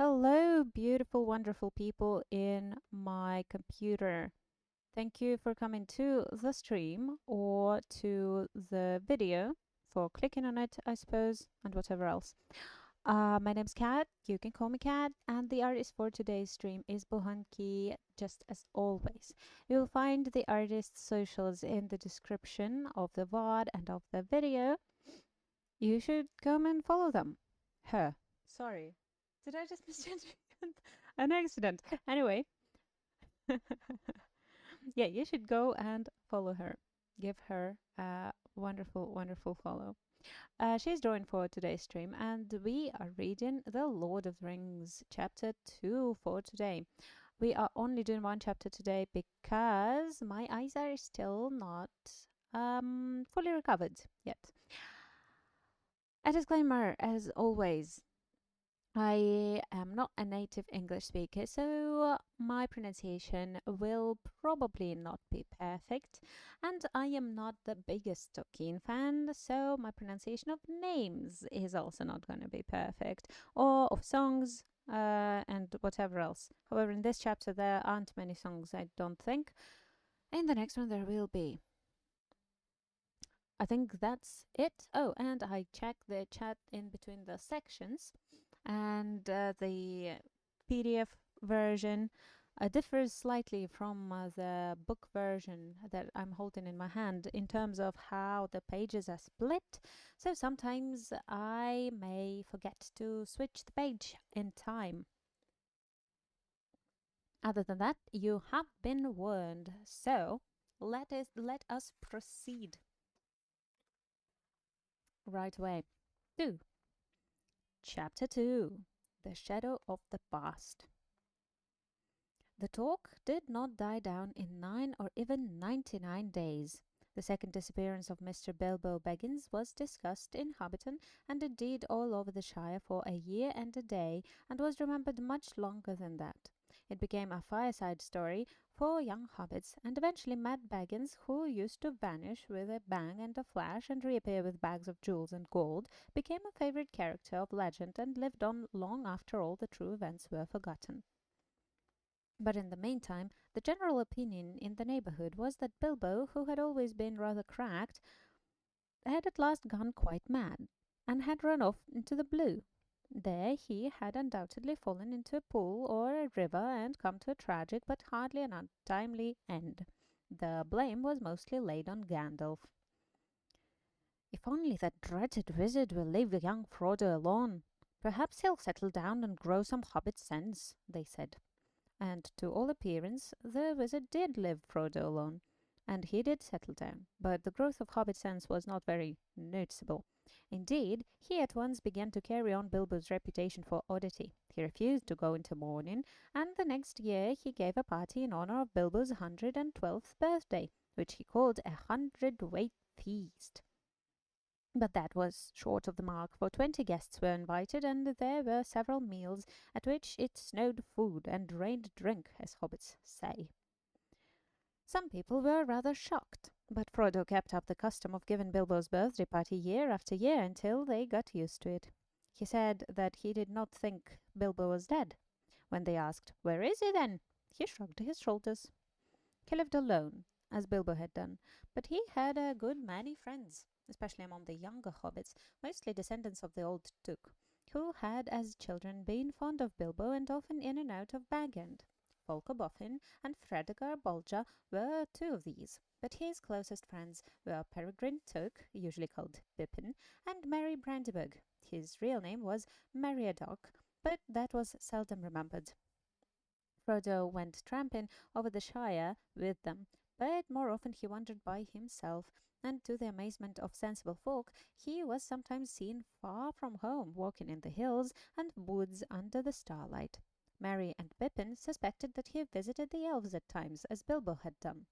Hello, beautiful, wonderful people in my computer. Thank you for coming to the stream or to the video, for clicking on it, I suppose, and whatever else. My name's Kat, you can call me Kat, and the artist for today's stream is buhanki, just as always. You'll find the artist's socials in the description of the VOD and of the video. You should come and follow them. Her. Sorry. Did I just misgender an accident? Anyway, yeah, you should go and follow her. Give her a wonderful, wonderful follow. She's drawing for today's stream, and we are reading The Lord of the Rings, chapter 2 for today. We are only doing one chapter today because my eyes are still not fully recovered yet. A disclaimer, as always, I am not a native English speaker, so my pronunciation will probably not be perfect. And I am not the biggest Tolkien fan, so my pronunciation of names is also not going to be perfect, or of songs and whatever else. However, in this chapter, there aren't many songs, I don't think. In the next one, there will be. I think that's it. Oh, and I checked the chat in between the sections, and the PDF version differs slightly from the book version that I'm holding in my hand in terms of how the pages are split. So sometimes I may forget to switch the page in time. Other than that, you have been warned. So let us proceed right away. 2. Chapter 2. The Shadow of the Past. The talk did not die down in 9 or even 99 days. The second disappearance of Mr. Bilbo Baggins was discussed in Hobbiton and indeed all over the Shire for a year and a day, and was remembered much longer than that. It became a fireside story for young hobbits, and eventually Matt Baggins, who used to vanish with a bang and a flash and reappear with bags of jewels and gold, became a favorite character of legend and lived on long after all the true events were forgotten. But in the meantime, the general opinion in the neighborhood was that Bilbo, who had always been rather cracked, had at last gone quite mad, and had run off into the blue. There he had undoubtedly fallen into a pool or a river and come to a tragic but hardly an untimely end. The blame was mostly laid on Gandalf. If only that dreaded wizard will leave young Frodo alone. Perhaps he'll settle down and grow some hobbit sense, they said. And to all appearance, the wizard did leave Frodo alone, and he did settle down, but the growth of hobbit sense was not very noticeable. Indeed, he at once began to carry on Bilbo's reputation for oddity. He refused to go into mourning, and the next year he gave a party in honor of Bilbo's 112th birthday, which he called a 100-weight feast. But that was short of the mark, for 20 guests were invited, and there were several meals at which it snowed food and rained drink, as hobbits say. Some people were rather shocked, but Frodo kept up the custom of giving Bilbo's birthday party year after year until they got used to it. He said that he did not think Bilbo was dead. When they asked, "Where is he then?" he shrugged his shoulders. He lived alone, as Bilbo had done, but he had a good many friends, especially among the younger hobbits, mostly descendants of the old Took, who had as children been fond of Bilbo and often in and out of Bag End. Volker Boffin and Fredegar Bolger were two of these, but his closest friends were Peregrine Took, usually called Pippin, and Merry Brandyburg. His real name was Meriadoc, but that was seldom remembered. Frodo went tramping over the Shire with them, but more often he wandered by himself, and to the amazement of sensible folk, he was sometimes seen far from home, walking in the hills and woods under the starlight. Merry and Pippin suspected that he visited the elves at times, as Bilbo had done.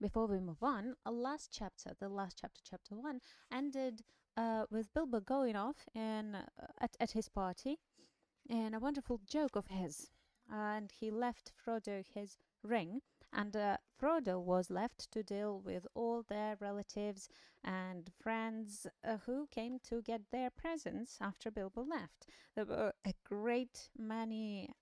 Before we move on, the last chapter, chapter 1, ended with Bilbo going off at his party, and a wonderful joke of his. And he left Frodo his ring, and Frodo was left to deal with all their relatives and friends who came to get their presents after Bilbo left. There were a great many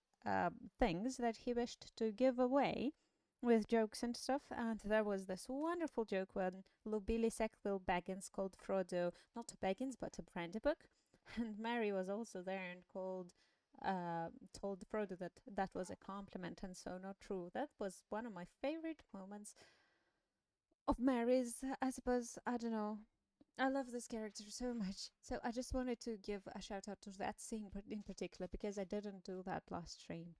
things that he wished to give away with jokes and stuff, and there was this wonderful joke when Lubili Sackville Baggins called Frodo not a Baggins but a Brandybuck, and Mary was also there and told Frodo that that was a compliment and so not true. That was one of my favorite moments of Mary's, I suppose. I don't know. I love this character so much. So I just wanted to give a shout out to that scene in particular because I didn't do that last stream.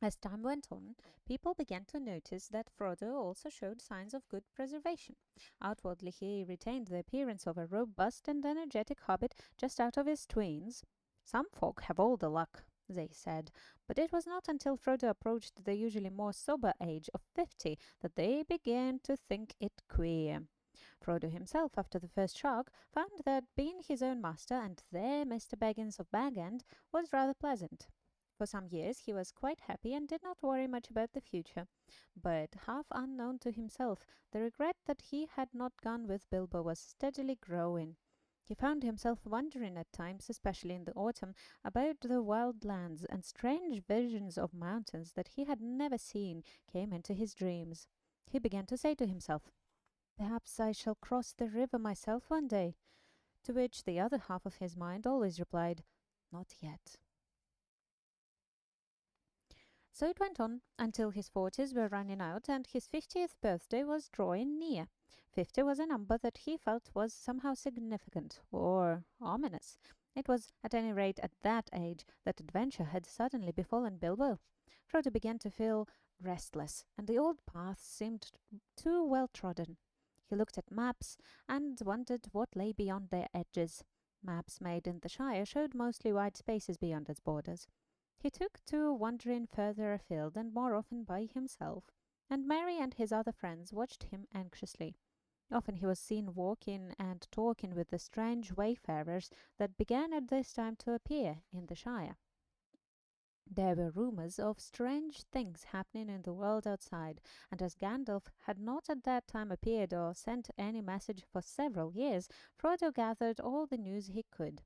As time went on, people began to notice that Frodo also showed signs of good preservation. Outwardly, he retained the appearance of a robust and energetic hobbit just out of his tweens. Some folk have all the luck, they said, but it was not until Frodo approached the usually more sober age of 50 that they began to think it queer. Frodo himself, after the first shock, found that being his own master and their Mr. Baggins of Bag End was rather pleasant. For some years he was quite happy and did not worry much about the future, but half unknown to himself, the regret that he had not gone with Bilbo was steadily growing. He found himself wondering at times, especially in the autumn, about the wild lands, and strange visions of mountains that he had never seen came into his dreams. He began to say to himself, "Perhaps I shall cross the river myself one day," to which the other half of his mind always replied, "Not yet." So it went on until his 40s were running out and his 50th birthday was drawing near. 50 was a number that he felt was somehow significant or ominous. It was at any rate at that age that adventure had suddenly befallen Bilbo. Frodo began to feel restless, and the old paths seemed too well trodden. He looked at maps and wondered what lay beyond their edges. Maps made in the Shire showed mostly wide spaces beyond its borders. He took to wandering further afield and more often by himself, and Mary and his other friends watched him anxiously. Often he was seen walking and talking with the strange wayfarers that began at this time to appear in the Shire. There were rumours of strange things happening in the world outside, and as Gandalf had not at that time appeared or sent any message for several years, Frodo gathered all the news he could.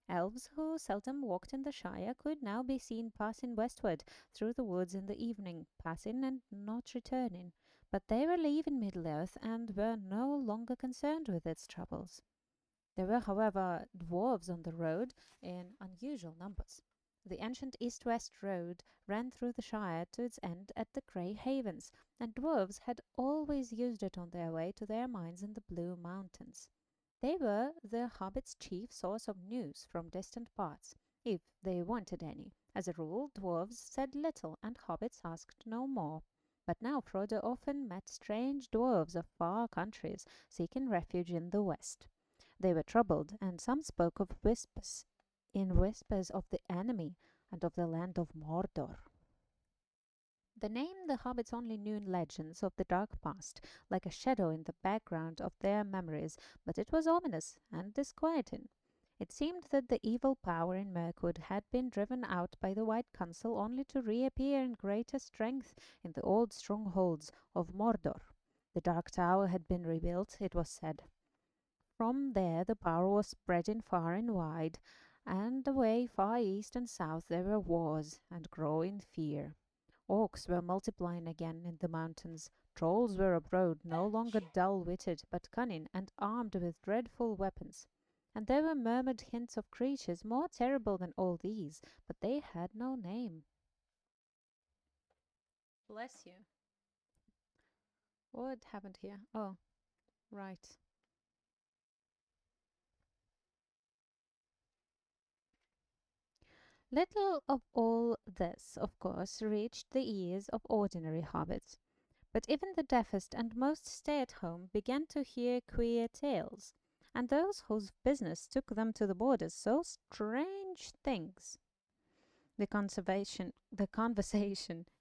Elves who seldom walked in the Shire could now be seen passing westward through the woods in the evening, passing and not returning. But they were leaving Middle-earth and were no longer concerned with its troubles. There were, however, dwarves on the road in unusual numbers. The ancient east-west road ran through the Shire to its end at the Grey Havens, and dwarves had always used it on their way to their mines in the Blue Mountains. They were the hobbits' chief source of news from distant parts, if they wanted any. As a rule, dwarves said little and hobbits asked no more. But now Frodo often met strange dwarves of far countries seeking refuge in the west. They were troubled, and some spoke of whispers of the enemy and of the land of Mordor. The name the hobbits only knew in legends of the dark past, like a shadow in the background of their memories, but it was ominous and disquieting. It seemed that the evil power in Mirkwood had been driven out by the White Council only to reappear in greater strength in the old strongholds of Mordor. The Dark Tower had been rebuilt, it was said. From there the power was spreading far and wide, and away far east and south there were wars and growing fear. Orcs were multiplying again in the mountains. Trolls were abroad, no longer dull-witted, but cunning and armed with dreadful weapons. And there were murmured hints of creatures more terrible than all these, but they had no name. Bless you. What happened here? Oh, right. Little of all this, of course, reached the ears of ordinary hobbits. But even the deafest and most stay-at-home began to hear queer tales, and those whose business took them to the borders saw strange things. The conversation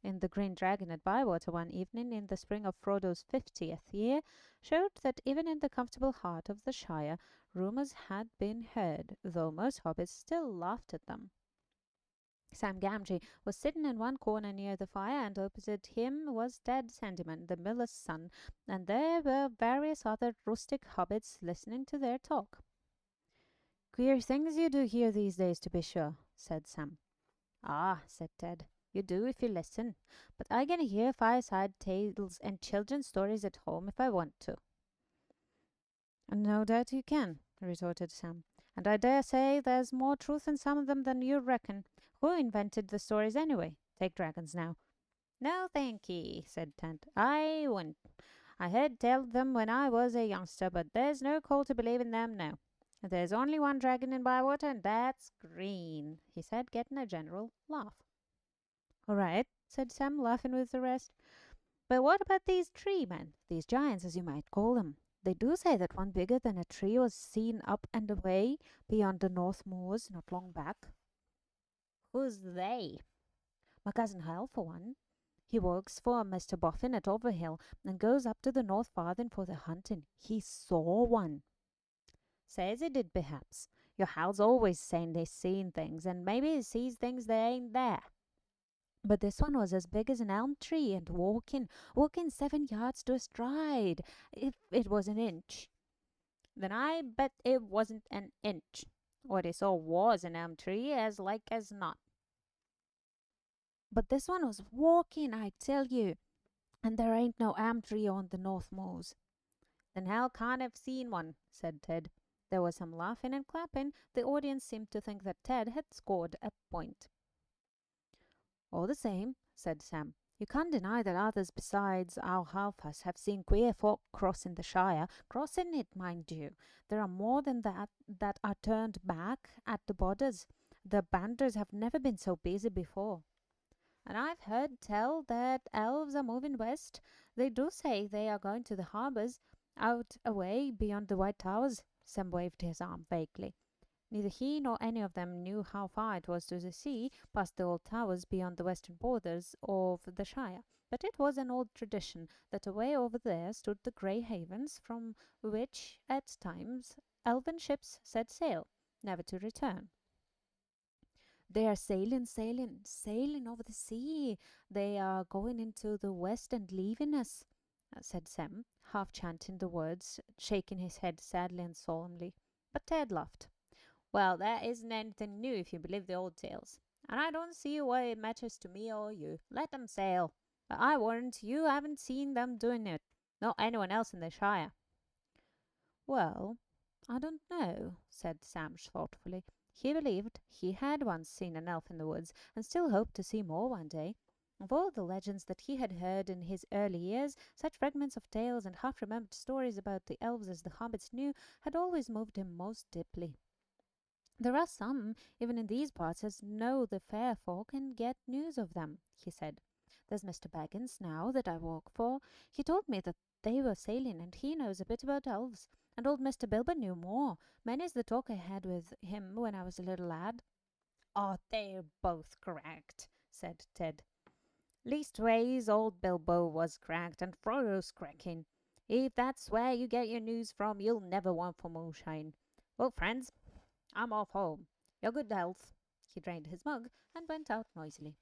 in the Green Dragon at Bywater one evening in the spring of Frodo's 50th year showed that even in the comfortable heart of the Shire, rumours had been heard, though most hobbits still laughed at them. Sam Gamgee was sitting in one corner near the fire, and opposite him was Ted Sandyman, the miller's son, and there were various other rustic hobbits listening to their talk. "Queer things you do here these days, to be sure," said Sam. "Ah," said Ted, "you do if you listen. But I can hear fireside tales and children's stories at home if I want to." "No doubt you can," retorted Sam. "And I dare say there's more truth in some of them than you reckon. Who invented the stories anyway? Take dragons now." "No, thank ye," said Ted. "I wouldn't. I heard tell of them when I was a youngster, but there's no call to believe in them now. There's only one dragon in Bywater, and that's green," he said, getting a general laugh. "All right," said Sam, laughing with the rest. "But what about these tree men, these giants, as you might call them? They do say that one bigger than a tree was seen up and away beyond the North Moors not long back." "Who's they?" "My cousin Hal, for one. He works for Mr. Boffin at Overhill, and goes up to the North Farthing for the hunting. He saw one." "Says he did, perhaps. Your Hal's always saying he's seen things, and maybe he sees things that ain't there." "But this one was as big as an elm tree, and walking 7 yards to a stride, if it was an inch." "Then I bet it wasn't an inch. What he saw was an elm tree, as like as not." "But this one was walking, I tell you, and there ain't no elm tree on the North Moors." "Then Hal can't have seen one," said Ted. There was some laughing and clapping. The audience seemed to think that Ted had scored a point. "All the same," said Sam, "you can't deny that others besides our Halfus have seen queer folk crossing the Shire. Crossing it, mind you. There are more than that are turned back at the borders. The banders have never been so busy before." "And I've heard tell that elves are moving west. They do say they are going to the harbours, out away beyond the White Towers." Sam waved his arm vaguely. Neither he nor any of them knew how far it was to the sea, past the old towers beyond the western borders of the Shire, but it was an old tradition that away over there stood the grey havens from which at times elven ships set sail, never to return. "They are sailing over the sea. They are going into the west and leaving us," said Sam, half chanting the words, shaking his head sadly and solemnly. But Ted laughed. "Well, that isn't anything new if you believe the old tales. And I don't see why it matters to me or you. Let them sail. But I warrant you haven't seen them doing it, nor anyone else in the Shire." "Well, I don't know," said Sam thoughtfully. He believed he had once seen an elf in the woods, and still hoped to see more one day. Of all the legends that he had heard in his early years, such fragments of tales and half-remembered stories about the elves as the hobbits knew had always moved him most deeply. "There are some, even in these parts, as know the fair folk and get news of them," he said. "There's Mr. Baggins, now, that I work for. He told me that they were sailing, and he knows a bit about elves. And old Mr. Bilber knew more. Many's the talk I had with him when I was a little lad." "Oh, they're both cracked," said Ted. "Leastways, old Bilbo was cracked, and Frodo's cracking. If that's where you get your news from, you'll never want for moonshine. Well, friends, I'm off home. Your good health." He drained his mug and went out noisily.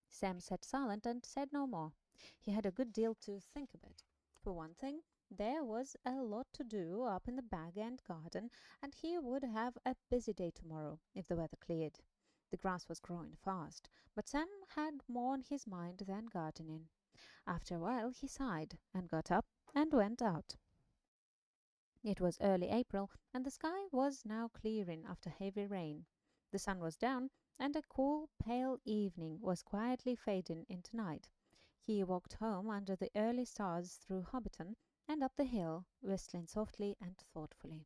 Sam sat silent and said no more. He had a good deal to think about. For one thing, there was a lot to do up in the Bag End garden, and he would have a busy day tomorrow if the weather cleared. The grass was growing fast, but Sam had more on his mind than gardening. After a while he sighed and got up and went out. It was early April, and the sky was now clearing after heavy rain. The sun was down, and a cool, pale evening was quietly fading into night. He walked home under the early stars through Hobbiton and up the hill, whistling softly and thoughtfully.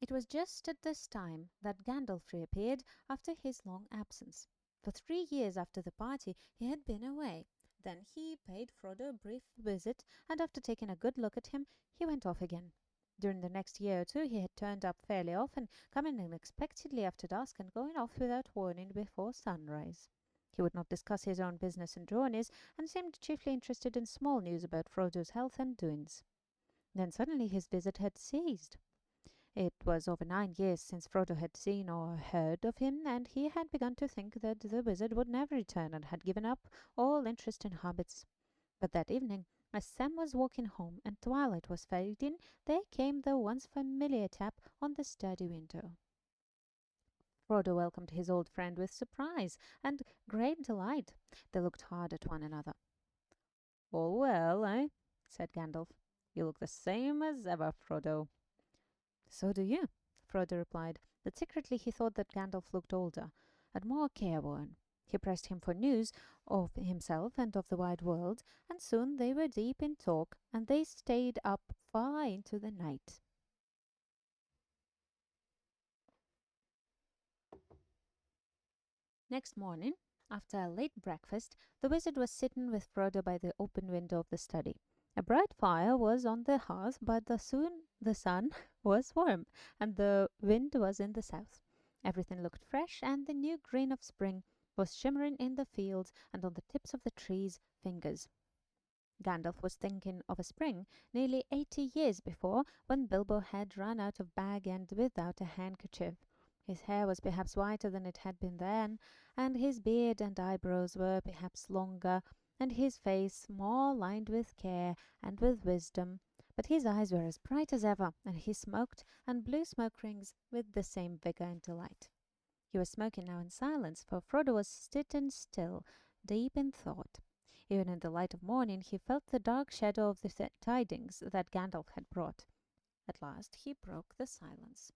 It was just at this time that Gandalf reappeared after his long absence. For 3 years after the party he had been away. Then he paid Frodo a brief visit, and after taking a good look at him, he went off again. During the next year or two he had turned up fairly often, coming unexpectedly after dusk and going off without warning before sunrise. He would not discuss his own business and journeys, and seemed chiefly interested in small news about Frodo's health and doings. Then suddenly his visit had ceased. It was over 9 years since Frodo had seen or heard of him, and he had begun to think that the wizard would never return and had given up all interest in hobbits. But that evening, as Sam was walking home and twilight was fading, there came the once familiar tap on the study window. Frodo welcomed his old friend with surprise and great delight. They looked hard at one another. "All well, eh?" said Gandalf. "You look the same as ever, Frodo." "So do you," Frodo replied, but secretly he thought that Gandalf looked older and more careworn. He pressed him for news of himself and of the wide world, and soon they were deep in talk, and they stayed up far into the night. Next morning, after a late breakfast, the wizard was sitting with Frodo by the open window of the study. A bright fire was on the hearth, but soon the sun was warm, and the wind was in the south. Everything looked fresh, and the new green of spring was shimmering in the fields and on the tips of the trees' fingers. Gandalf was thinking of a spring nearly 80 years before, when Bilbo had run out of bag and without a handkerchief. His hair was perhaps whiter than it had been then, and his beard and eyebrows were perhaps longer, and his face more lined with care and with wisdom. But his eyes were as bright as ever, and he smoked and blew smoke rings with the same vigor and delight. He was smoking now in silence, for Frodo was sitting still, deep in thought. Even in the light of morning he felt the dark shadow of the tidings that Gandalf had brought. At last he broke the silence.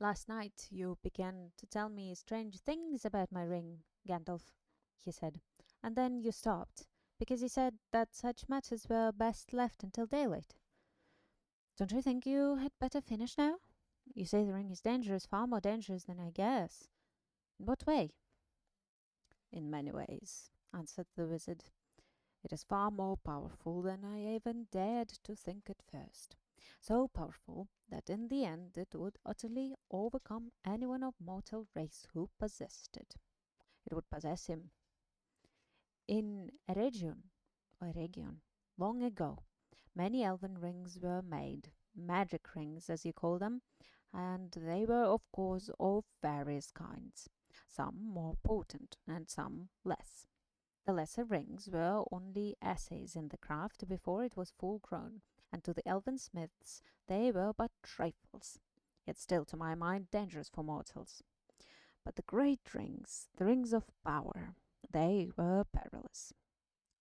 "Last night you began to tell me strange things about my ring, Gandalf," he said, "and then you stopped, because you said that such matters were best left until daylight. Don't you think you had better finish now? You say the ring is dangerous, far more dangerous than I guess. In what way?" "In many ways," answered the wizard. "It is far more powerful than I even dared to think at first. So powerful that in the end it would utterly overcome anyone of mortal race who possessed it. It would possess him. In Eregion, long ago, many elven rings were made, magic rings as you call them, and they were of course of various kinds, some more potent and some less. The lesser rings were only essays in the craft before it was full grown, and to the elven smiths they were but trifles, yet still to my mind dangerous for mortals. But the great rings, the rings of power, they were perilous.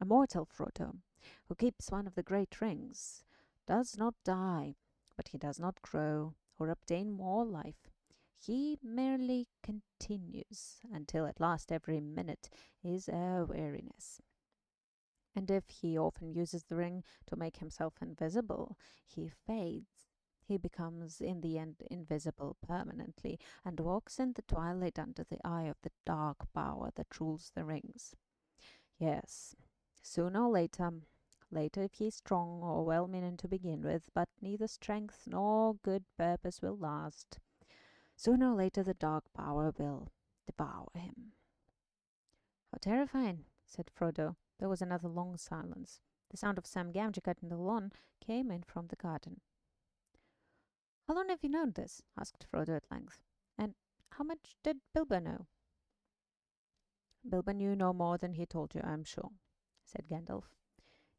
A mortal, Frodo, who keeps one of the great rings, does not die, but he does not grow or obtain more life. He merely continues until at last every minute is a weariness. And if he often uses the ring to make himself invisible, he fades. He becomes in the end invisible permanently and walks in the twilight under the eye of the dark power that rules the rings. Yes, sooner or later if he is strong or well-meaning to begin with, but neither strength nor good purpose will last. Sooner or later the dark power will devour him." "How terrifying," said Frodo. There was another long silence. The sound of Sam Gamgee cutting the lawn came in from the garden. "How long have you known this?" asked Frodo at length. "And how much did Bilbo know?" "Bilbo knew no more than he told you, I am sure," said Gandalf.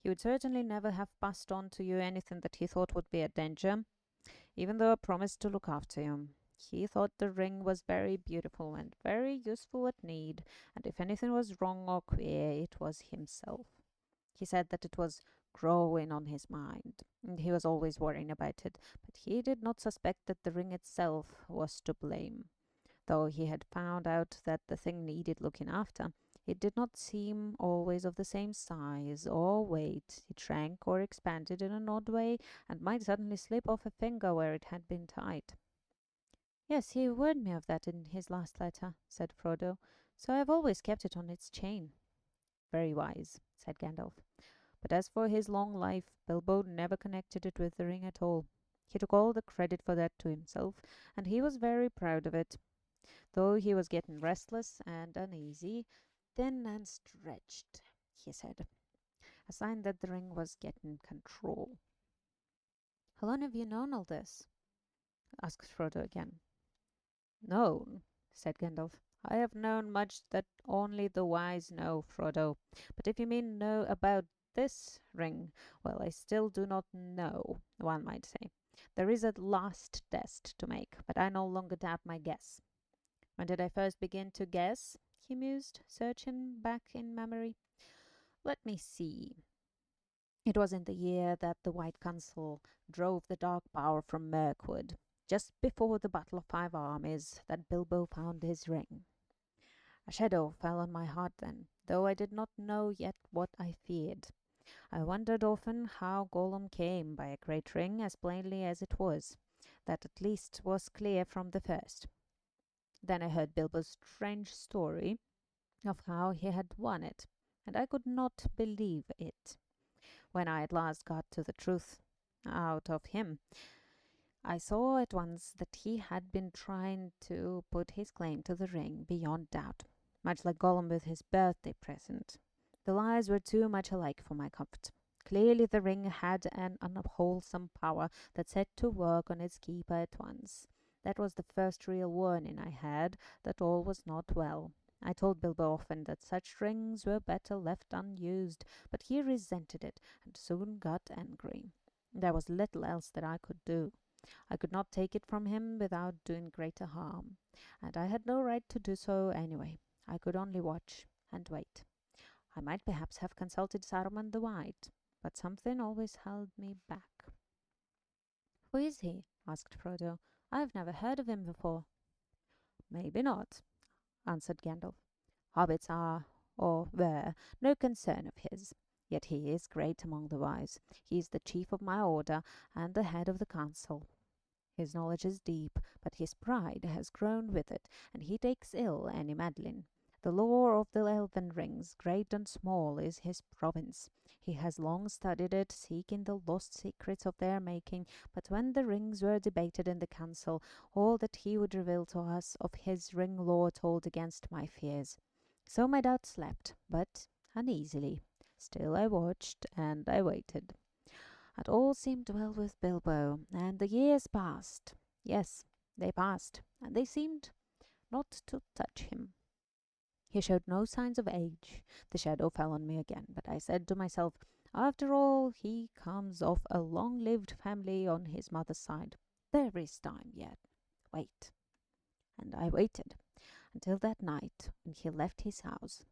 "He would certainly never have passed on to you anything that he thought would be a danger, even though I promised to look after you. He thought the ring was very beautiful and very useful at need, and if anything was wrong or queer, it was himself. He said that it was growing on his mind, and he was always worrying about it, but he did not suspect that the ring itself was to blame. Though he had found out that the thing needed looking after, it did not seem always of the same size or weight. It shrank or expanded in an odd way, and might suddenly slip off a finger where it had been tied." "Yes, he warned me of that in his last letter," said Frodo, "so I have always kept it on its chain." "Very wise," said Gandalf. "But as for his long life, Bilbo never connected it with the ring at all. He took all the credit for that to himself, and he was very proud of it. Though he was getting restless and uneasy, thin and stretched, he said, a sign that the ring was getting control." "How long have you known all this?" asked Frodo again. Known, said Gandalf. I have known much that only the wise know, Frodo. But if you mean know about this ring, well, I still do not know, one might say. There is a last test to make, but I no longer doubt my guess. When did I first begin to guess? He mused, searching back in memory. Let me see. It was in the year that the White Council drove the Dark Power from Mirkwood, just before the Battle of Five Armies, that Bilbo found his ring. A shadow fell on my heart then, though I did not know yet what I feared. I wondered often how Gollum came by a great ring as plainly as it was. That at least was clear from the first. Then I heard Bilbo's strange story of how he had won it, and I could not believe it. When I at last got to the truth out of him, I saw at once that he had been trying to put his claim to the ring beyond doubt, much like Gollum with his birthday present. The lies were too much alike for my comfort. Clearly the ring had an unwholesome power that set to work on its keeper at once. That was the first real warning I had that all was not well. I told Bilbo often that such rings were better left unused, but he resented it and soon got angry. There was little else that I could do. I could not take it from him without doing greater harm, and I had no right to do so anyway. I could only watch and wait. I might perhaps have consulted Saruman the White, but something always held me back. Who is he? Asked Frodo. I have never heard of him before. Maybe not, answered Gandalf. Hobbits are, or were, no concern of his. Yet he is great among the wise. He is the chief of my order and the head of the council. His knowledge is deep, but his pride has grown with it, and he takes ill any meddling. The lore of the elven rings, great and small, is his province. He has long studied it, seeking the lost secrets of their making, but when the rings were debated in the council, all that he would reveal to us of his ring lore told against my fears. So my doubts slept, but uneasily. Still I watched, and I waited. And all seemed well with Bilbo, and the years passed. Yes, they passed, and they seemed not to touch him. He showed no signs of age. The shadow fell on me again, but I said to myself, after all, he comes of a long-lived family on his mother's side. There is time yet. Wait. And I waited until that night when he left his house.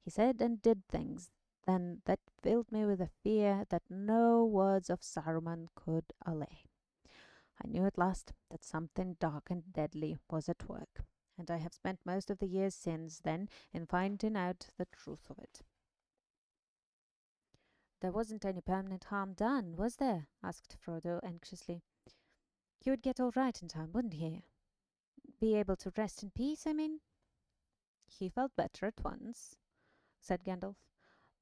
He said and did things then that filled me with a fear that no words of Saruman could allay. I knew at last that something dark and deadly was at work, and I have spent most of the years since then in finding out the truth of it. There wasn't any permanent harm done, was there? Asked Frodo anxiously. He would get all right in time, wouldn't he? Be able to rest in peace, I mean? He felt better at once, said Gandalf.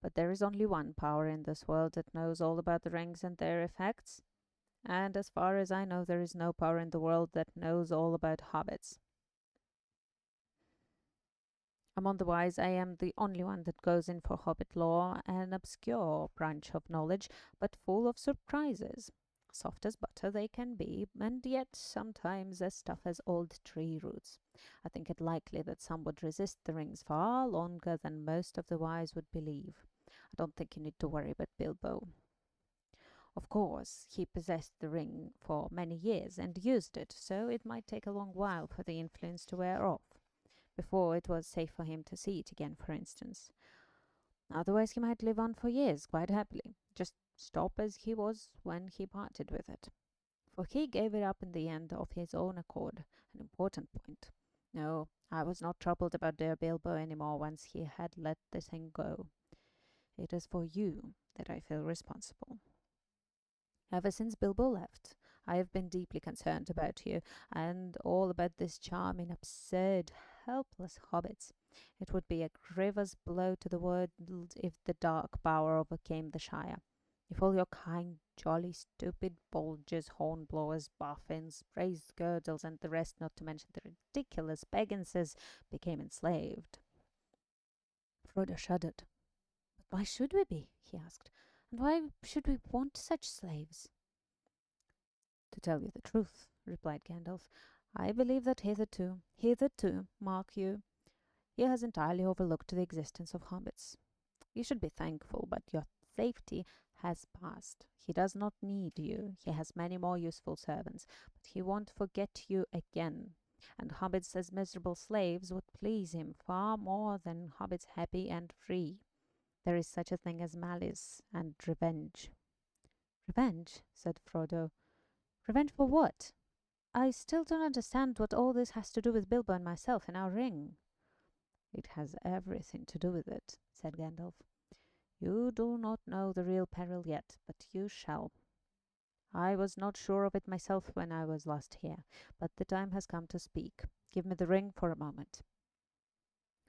But there is only one power in this world that knows all about the rings and their effects. And as far as I know, there is no power in the world that knows all about hobbits. Among the wise, I am the only one that goes in for hobbit lore, an obscure branch of knowledge, but full of surprises. Soft as butter they can be, and yet sometimes as tough as old tree roots. I think it likely that some would resist the rings far longer than most of the wise would believe. I don't think you need to worry about Bilbo. Of course, he possessed the ring for many years and used it, so it might take a long while for the influence to wear off, before it was safe for him to see it again, for instance. Otherwise, he might live on for years quite happily, just stop as he was when he parted with it. For he gave it up in the end of his own accord, an important point. No, I was not troubled about dear Bilbo any more once he had let the thing go. It is for you that I feel responsible. Ever since Bilbo left, I have been deeply concerned about you, and all about this charming, absurd, helpless hobbits. It would be a grievous blow to the world if the dark power overcame the Shire. If all your kind, jolly, stupid Bolgers, Hornblowers, Boffins, Brace Girdles, and the rest, not to mention the ridiculous Bagginses, became enslaved. Frodo shuddered. But why should we be? He asked. And why should we want such slaves? To tell you the truth, replied Gandalf, I believe that hitherto, mark you, he has entirely overlooked the existence of hobbits. You should be thankful, but your safety has passed. He does not need you. He has many more useful servants, but he won't forget you again. And hobbits as miserable slaves would please him far more than hobbits happy and free. There is such a thing as malice and revenge. Revenge? Said Frodo. Revenge for what? I still don't understand what all this has to do with Bilbo and myself and our ring. It has everything to do with it, said Gandalf. You do not know the real peril yet, but you shall. I was not sure of it myself when I was last here, but the time has come to speak. Give me the ring for a moment.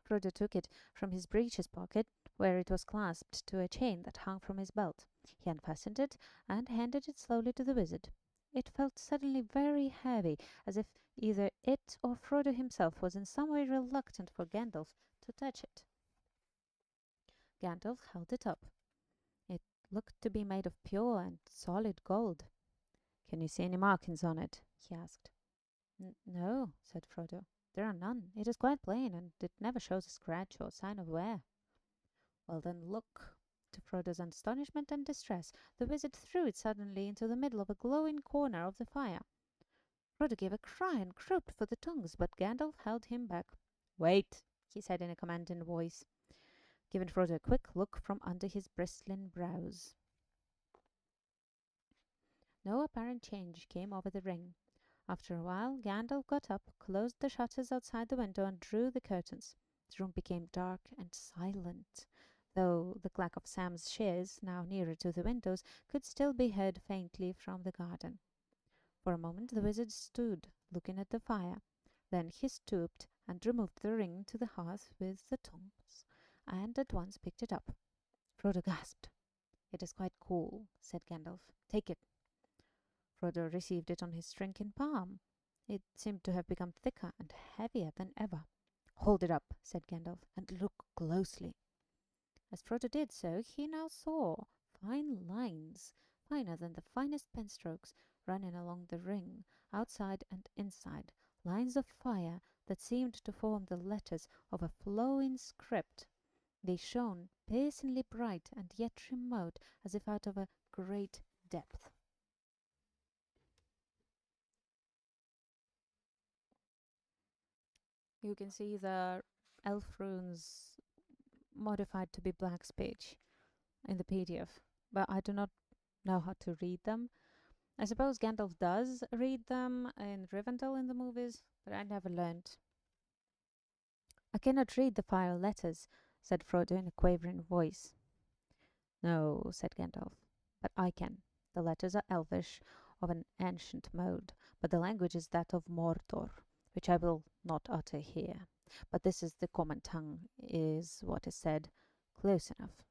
Frodo took it from his breeches pocket, where it was clasped to a chain that hung from his belt. He unfastened it and handed it slowly to the wizard. It felt suddenly very heavy, as if either it or Frodo himself was in some way reluctant for Gandalf to touch it. Gandalf held it up. It looked to be made of pure and solid gold. Can you see any markings on it? He asked. No, said Frodo. There are none. It is quite plain, and it never shows a scratch or sign of wear. Well, then look. To Frodo's astonishment and distress, the wizard threw it suddenly into the middle of a glowing corner of the fire. Frodo gave a cry and groped for the tongs, but Gandalf held him back. Wait, he said in a commanding voice, giving Frodo a quick look from under his bristling brows. No apparent change came over the ring. After a while, Gandalf got up, closed the shutters outside the window, and drew the curtains. The room became dark and silent, though the clack of Sam's shears, now nearer to the windows, could still be heard faintly from the garden. For a moment the wizard stood, looking at the fire. Then he stooped and removed the ring to the hearth with the tongs, and at once picked it up. Frodo gasped. It is quite cool, said Gandalf. Take it. Frodo received it on his shrinking palm. It seemed to have become thicker and heavier than ever. Hold it up, said Gandalf, and look closely. As Frodo did so, he now saw fine lines, finer than the finest pen strokes, running along the ring, outside and inside, lines of fire that seemed to form the letters of a flowing script. They shone piercingly bright and yet remote, as if out of a great depth. You can see the elf runes modified to be black speech in the PDF, but I do not know how to read them. I suppose Gandalf does read them in Rivendell in the movies, but I never learned. I cannot read the fire letters, said Frodo in a quavering voice. No, said Gandalf, but I can. The letters are elvish, of an ancient mode, but the language is that of Mordor, which I will not utter here. But this is the common tongue, is what is said, close enough.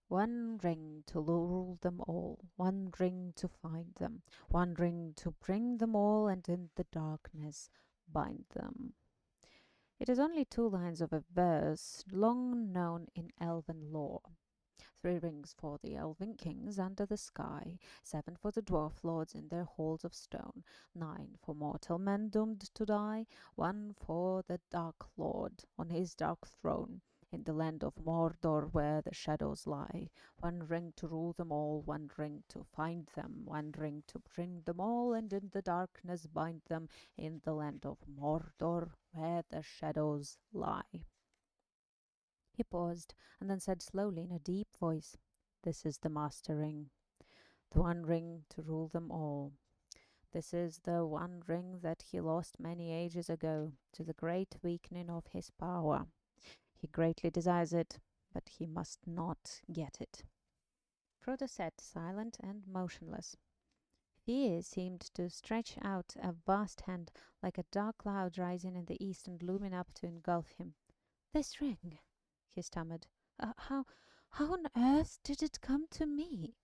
One ring to rule them all, one ring to find them, one ring to bring them all, and in the darkness bind them. It is only 2 lines of a verse long known in elven lore. 3 rings for the elven kings under the sky, 7 for the dwarf lords in their halls of stone, 9 for mortal men doomed to die, 1 for the Dark Lord on his dark throne in the land of Mordor where the shadows lie. 1 ring to rule them all, 1 ring to find them, 1 ring to bring them all, and in the darkness bind them in the land of Mordor where the shadows lie. He paused, and then said slowly in a deep voice, This is the Master Ring, the 1 ring to rule them all. This is the 1 ring that he lost many ages ago, to the great weakening of his power. He greatly desires it, but he must not get it. Frodo sat silent and motionless. Fear seemed to stretch out a vast hand like a dark cloud rising in the east and looming up to engulf him. This ring, he stammered. How on earth did it come to me?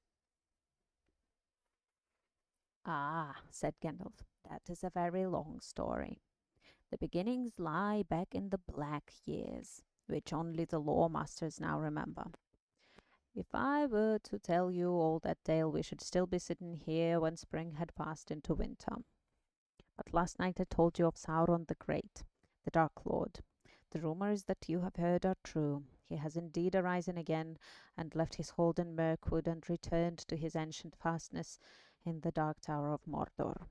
Ah, said Gandalf, that is a very long story. The beginnings lie back in the Black Years, which only the lore masters now remember. If I were to tell you all that tale, we should still be sitting here when spring had passed into winter. But last night I told you of Sauron the Great, the Dark Lord. The rumors that you have heard are true. He has indeed arisen again, and left his hold in Mirkwood, and returned to his ancient fastness in the Dark Tower of Mordor.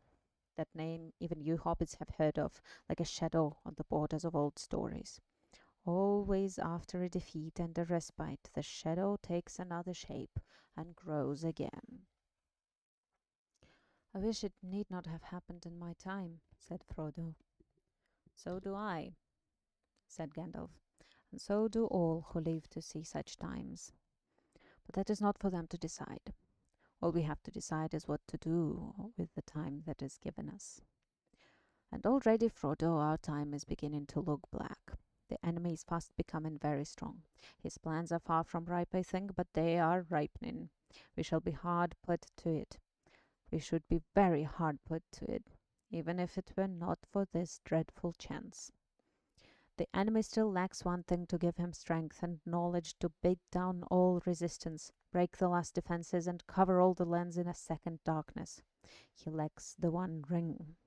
That name even you hobbits have heard of, like a shadow on the borders of old stories. Always after a defeat and a respite, the shadow takes another shape and grows again. I wish it need not have happened in my time, said Frodo. So do I, said Gandalf, and so do all who live to see such times. But that is not for them to decide. All we have to decide is what to do with the time that is given us. And already, Frodo, our time is beginning to look black. The enemy is fast becoming very strong. His plans are far from ripe, I think, but they are ripening. We shall be hard put to it. We should be very hard put to it, even if it were not for this dreadful chance. The enemy still lacks one thing to give him strength and knowledge to beat down all resistance, break the last defenses, and cover all the lands in a second darkness. He lacks the one ring.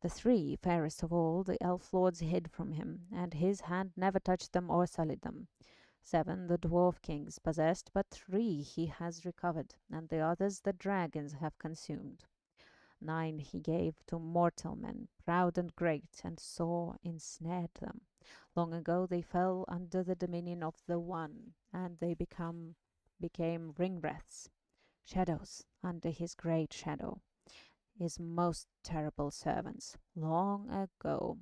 The three fairest of all the elf lords hid from him, and his hand never touched them or sullied them. 7 the dwarf kings possessed, but 3 he has recovered, and the others the dragons have consumed. 9 he gave to mortal men, proud and great, and so ensnared them. Long ago they fell under the dominion of the One, and they became ring-wraiths, shadows under his great shadow, his most terrible servants. Long ago.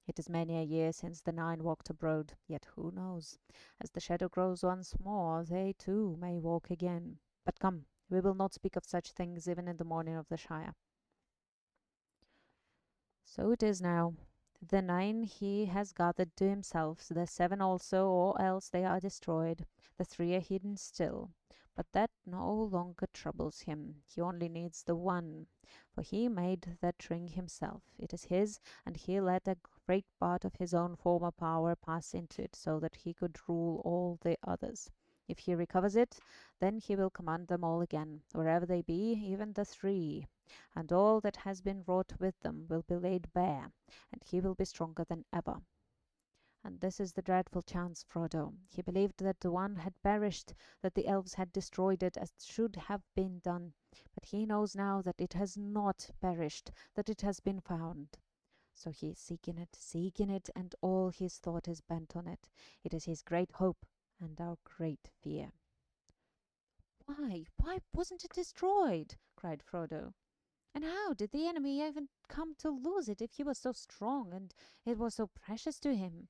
It is many a year since the 9 walked abroad, yet who knows? As the shadow grows once more, they too may walk again. But come, we will not speak of such things even in the morning of the Shire. So it is now. The 9 he has gathered to himself, the 7 also, or else they are destroyed. The 3 are hidden still. But that no longer troubles him. He only needs the one, for he made that ring himself. It is his, and he let a great part of his own former power pass into it, so that he could rule all the others. If he recovers it, then he will command them all again, wherever they be, even the 3, and all that has been wrought with them will be laid bare, and he will be stronger than ever. And this is the dreadful chance, Frodo. He believed that the one had perished, that the elves had destroyed it as should have been done. But he knows now that it has not perished, that it has been found. So he is seeking it, and all his thought is bent on it. It is his great hope and our great fear. Why wasn't it destroyed? Cried Frodo. And how did the enemy even come to lose it if he was so strong and it was so precious to him?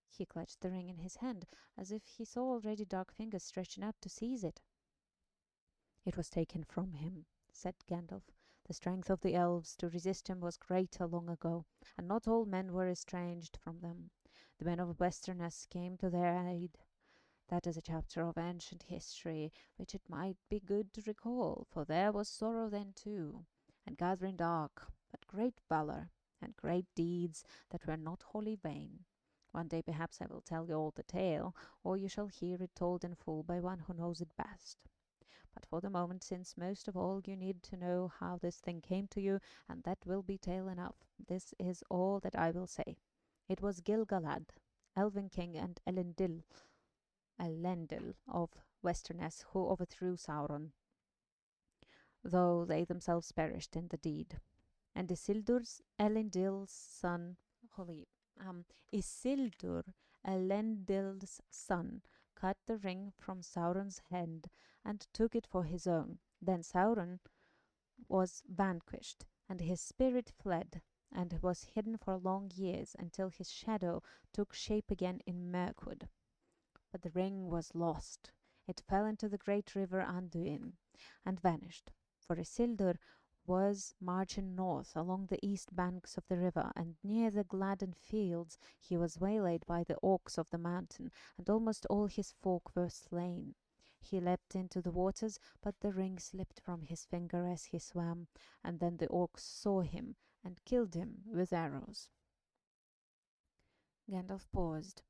He clutched the ring in his hand, as if he saw already dark fingers stretching out to seize it. It was taken from him, said Gandalf. The strength of the elves to resist him was greater long ago, and not all men were estranged from them. The men of Westerness came to their aid. That is a chapter of ancient history which it might be good to recall, for there was sorrow then too, and gathering dark, but great valour, and great deeds that were not wholly vain. One day perhaps I will tell you all the tale, or you shall hear it told in full by one who knows it best. But for the moment, since most of all you need to know how this thing came to you, and that will be tale enough, this is all that I will say. It was Gil-galad, Elven King, and Elendil of Westerness, who overthrew Sauron, though they themselves perished in the deed. And Isildur's Elendil's son, Isildur, Elendil's son, cut the ring from Sauron's hand and took it for his own. Then Sauron was vanquished, and his spirit fled, and was hidden for long years until his shadow took shape again in Mirkwood. But the ring was lost. It fell into the great river Anduin and vanished, for Isildur was marching north along the east banks of the river, and near the Gladden fields he was waylaid by the orcs of the mountain, and almost all his folk were slain. He leapt into the waters, but the ring slipped from his finger as he swam, and then the orcs saw him and killed him with arrows. Gandalf paused,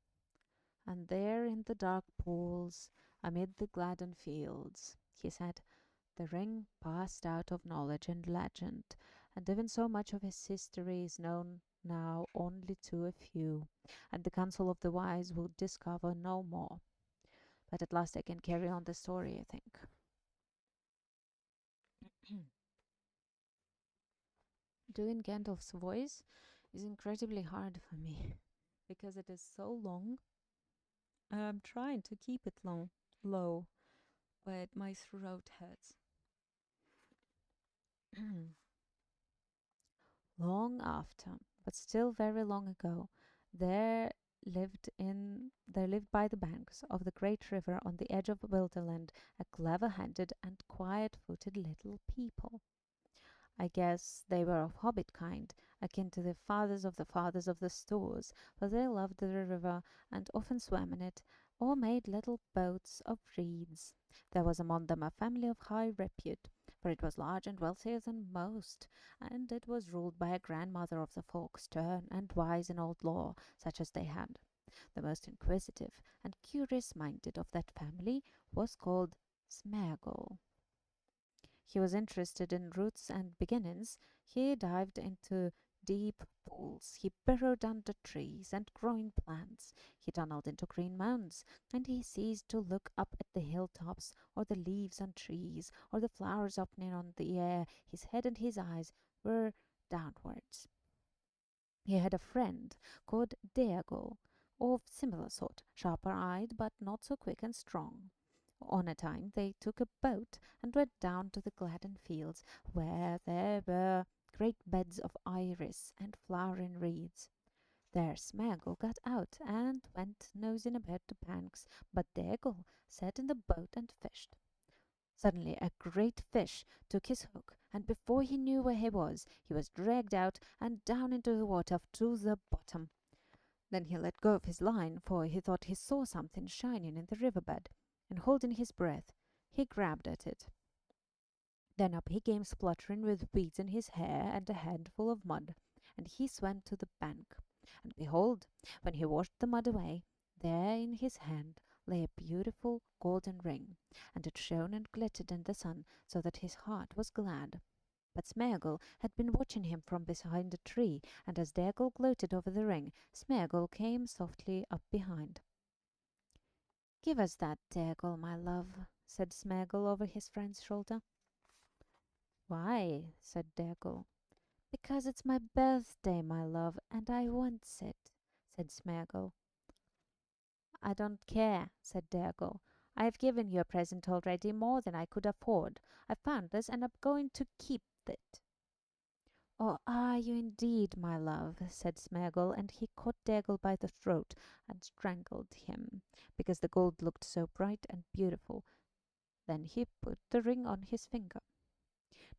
and there in the dark pools amid the Gladden fields. He said, the ring passed out of knowledge and legend, and even so much of his history is known now only to a few, and the council of the wise will discover no more. But at last I can carry on the story, I think. Doing Gandalf's voice is incredibly hard for me because it is so long. I'm trying to keep it low, but my throat hurts. Long after, but still very long ago, there there lived by the banks of the great river on the edge of Wilderland a clever-handed and quiet-footed little people. I guess they were of hobbit kind, akin to the fathers of the stores, for they loved the river and often swam in it, or made little boats of reeds. There was among them a family of high repute, for it was large and wealthier than most, and it was ruled by a grandmother of the folk, stern and wise in old law, such as they had. The most inquisitive and curious-minded of that family was called Smeagol. He was interested in roots and beginnings. He dived into deep pools. He burrowed under trees and growing plants. He tunneled into green mounds, and he ceased to look up at the hilltops or the leaves on trees or the flowers opening on the air. His head and his eyes were downwards. He had a friend called Deagol, of similar sort, sharper-eyed but not so quick and strong. On a time they took a boat and went down to the Gladden fields, where there were great beds of iris and flowering reeds. There Smeagol got out and went nosing about the banks, but Deagol sat in the boat and fished. Suddenly a great fish took his hook, and before he knew where he was dragged out and down into the water to the bottom. Then he let go of his line, for he thought he saw something shining in the river bed, and holding his breath, he grabbed at it. Then up he came spluttering with weeds in his hair and a head full of mud, and he swam to the bank. And behold, when he washed the mud away, there in his hand lay a beautiful golden ring, and it shone and glittered in the sun, so that his heart was glad. But Smeagol had been watching him from behind a tree, and as Deagol gloated over the ring, Smeagol came softly up behind. "Give us that, Deagol, my love," said Smeagol over his friend's shoulder. "Why?" said Deagol. "Because it's my birthday, my love, and I wants it," said Smeagol. "I don't care," said Deagol. "I have given you a present already, more than I could afford. I found this, and I'm going to keep it." "Oh, are you indeed, my love?" said Smeagol, and he caught Deagol by the throat and strangled him, because the gold looked so bright and beautiful. Then he put the ring on his finger.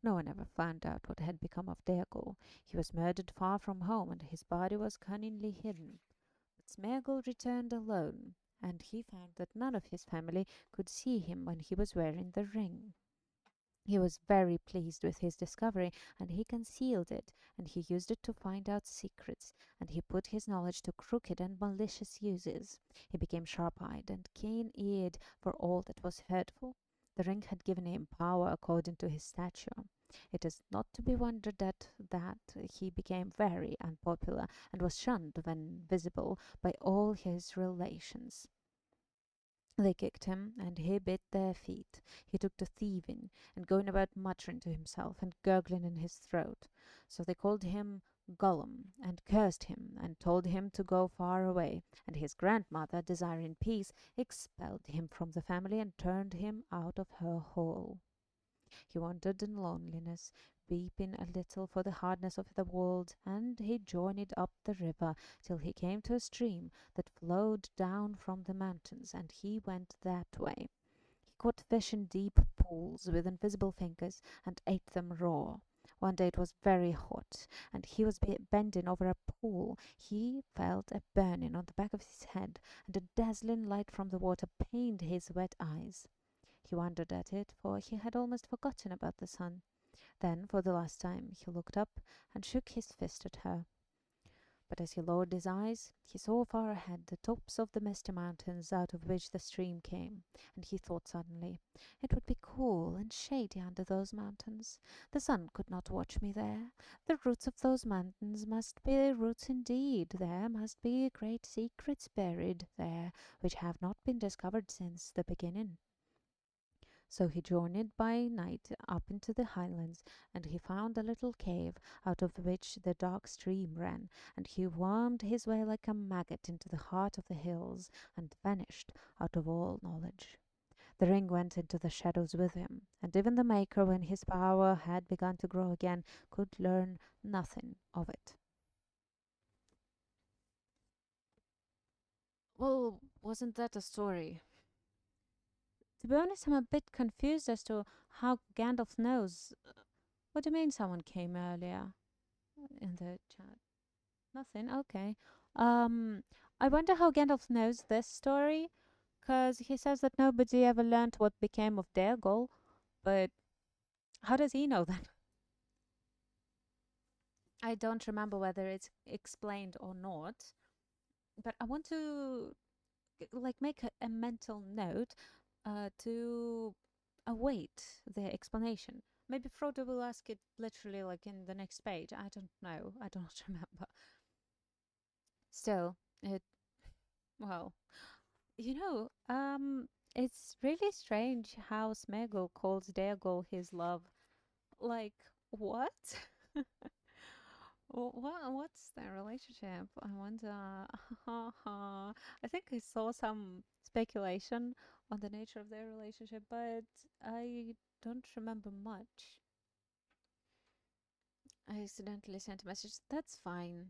No one ever found out what had become of Deagol. He was murdered far from home, and his body was cunningly hidden. But Smeagol returned alone, and he found that none of his family could see him when he was wearing the ring. He was very pleased with his discovery, and he concealed it, and he used it to find out secrets, and he put his knowledge to crooked and malicious uses. He became sharp-eyed and keen-eared for all that was hurtful. The ring had given him power according to his stature. It is not to be wondered at that he became very unpopular, and was shunned when visible by all his relations. They kicked him, and he bit their feet. He took to thieving, and going about muttering to himself, and gurgling in his throat. So they called him Gollum, and cursed him, and told him to go far away. And his grandmother, desiring peace, expelled him from the family, and turned him out of her hall. He wandered in loneliness, weeping a little for the hardness of the world, and he journeyed up the river till he came to a stream that flowed down from the mountains, and he went that way. He caught fish in deep pools with invisible fingers, and ate them raw. One day it was very hot, and he was bending over a pool. He felt a burning on the back of his head, and a dazzling light from the water pained his wet eyes. He wondered at it, for he had almost forgotten about the sun. Then, for the last time, he looked up and shook his fist at her. But as he lowered his eyes, he saw far ahead the tops of the misty mountains out of which the stream came, and he thought suddenly, it would be cool and shady under those mountains. The sun could not watch me there. The roots of those mountains must be roots indeed. There must be great secrets buried there, which have not been discovered since the beginning. So he journeyed by night up into the highlands, and he found a little cave out of which the dark stream ran, and he wormed his way like a maggot into the heart of the hills, and vanished out of all knowledge. The ring went into the shadows with him, and even the Maker, when his power had begun to grow again, could learn nothing of it. Well, wasn't that a story? To be honest, I'm a bit confused as to how Gandalf knows. What do you mean someone came earlier in the chat? Nothing. Okay. Um, I wonder how Gandalf knows this story, because he says that nobody ever learned what became of Dergol, but how does he know that? I don't remember whether it's explained or not, but I want to like make a mental note to await the explanation. Maybe Frodo will ask it literally like in the next page. I don't know. I don't remember. Still, it well, it's really strange how Smeagol calls Dergol his love. Like what? What's their relationship? I wonder. I think I saw some speculation on the nature of their relationship, but I don't remember much. I accidentally sent a message. That's fine.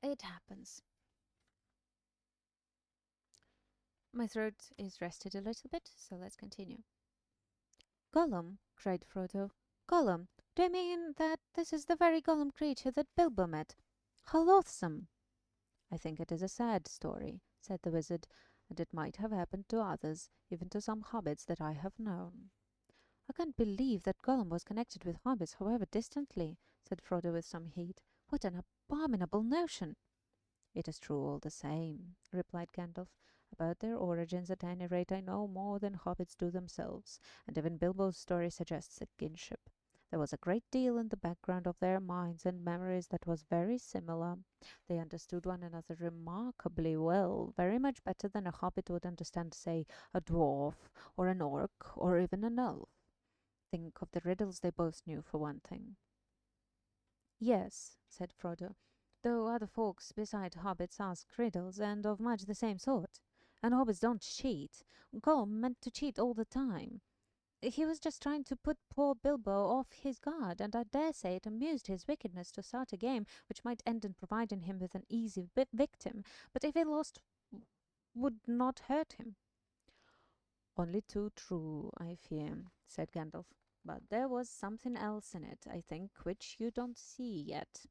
It happens. My throat is rested a little bit, so let's continue. Gollum, cried Frodo. Gollum, do you mean that this is the very Gollum creature that Bilbo met? How loathsome! I think it is a sad story, said the wizard, and it might have happened to others, even to some hobbits that I have known. I can't believe that Gollum was connected with hobbits, however distantly, said Frodo with some heat. What an abominable notion! It is true all the same, replied Gandalf. About their origins, at any rate, I know more than hobbits do themselves, and even Bilbo's story suggests a kinship. There was a great deal in the background of their minds and memories that was very similar. They understood one another remarkably well, very much better than a hobbit would understand, say, a dwarf, or an orc, or even an elf. Think of the riddles they both knew, for one thing. Yes, said Frodo, though other folks beside hobbits ask riddles, and of much the same sort. And hobbits don't cheat. Gollum meant to cheat all the time. He was just trying to put poor Bilbo off his guard, and I dare say it amused his wickedness to start a game which might end in providing him with an easy victim, but if he lost, would not hurt him. Only too true, I fear, said Gandalf. But there was something else in it, I think, which you don't see yet.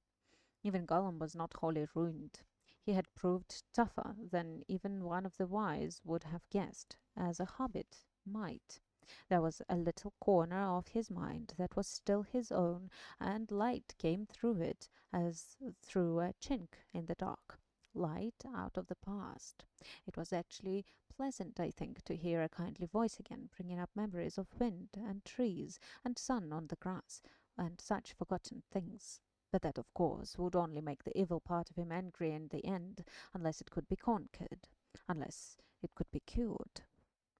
Even Gollum was not wholly ruined. He had proved tougher than even one of the wise would have guessed, as a hobbit might. There was a little corner of his mind that was still his own, and light came through it as through a chink in the dark. Light out of the past. It was actually pleasant, I think, to hear a kindly voice again, bringing up memories of wind and trees and sun on the grass and such forgotten things. But that, of course, would only make the evil part of him angry in the end, unless it could be conquered, unless it could be cured.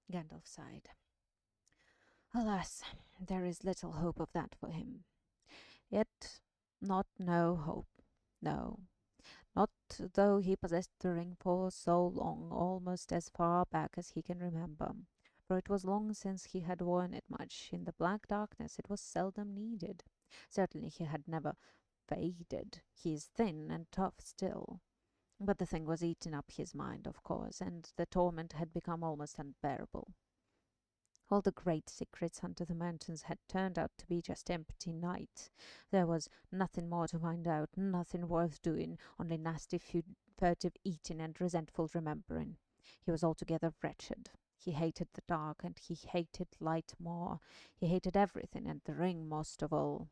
Gandalf sighed. Alas, there is little hope of that for him. Yet not no hope. No, not though he possessed the ring for so long, almost as far back as he can remember. For it was long since he had worn it much. In the black darkness it was seldom needed. Certainly he had never faded. He is thin and tough still. But the thing was eating up his mind, of course, and the torment had become almost unbearable. All the great secrets under the mountains had turned out to be just empty night. There was nothing more to find out, nothing worth doing, only nasty furtive eating and resentful remembering. He was altogether wretched. He hated the dark, and he hated light more. He hated everything, and the ring most of all.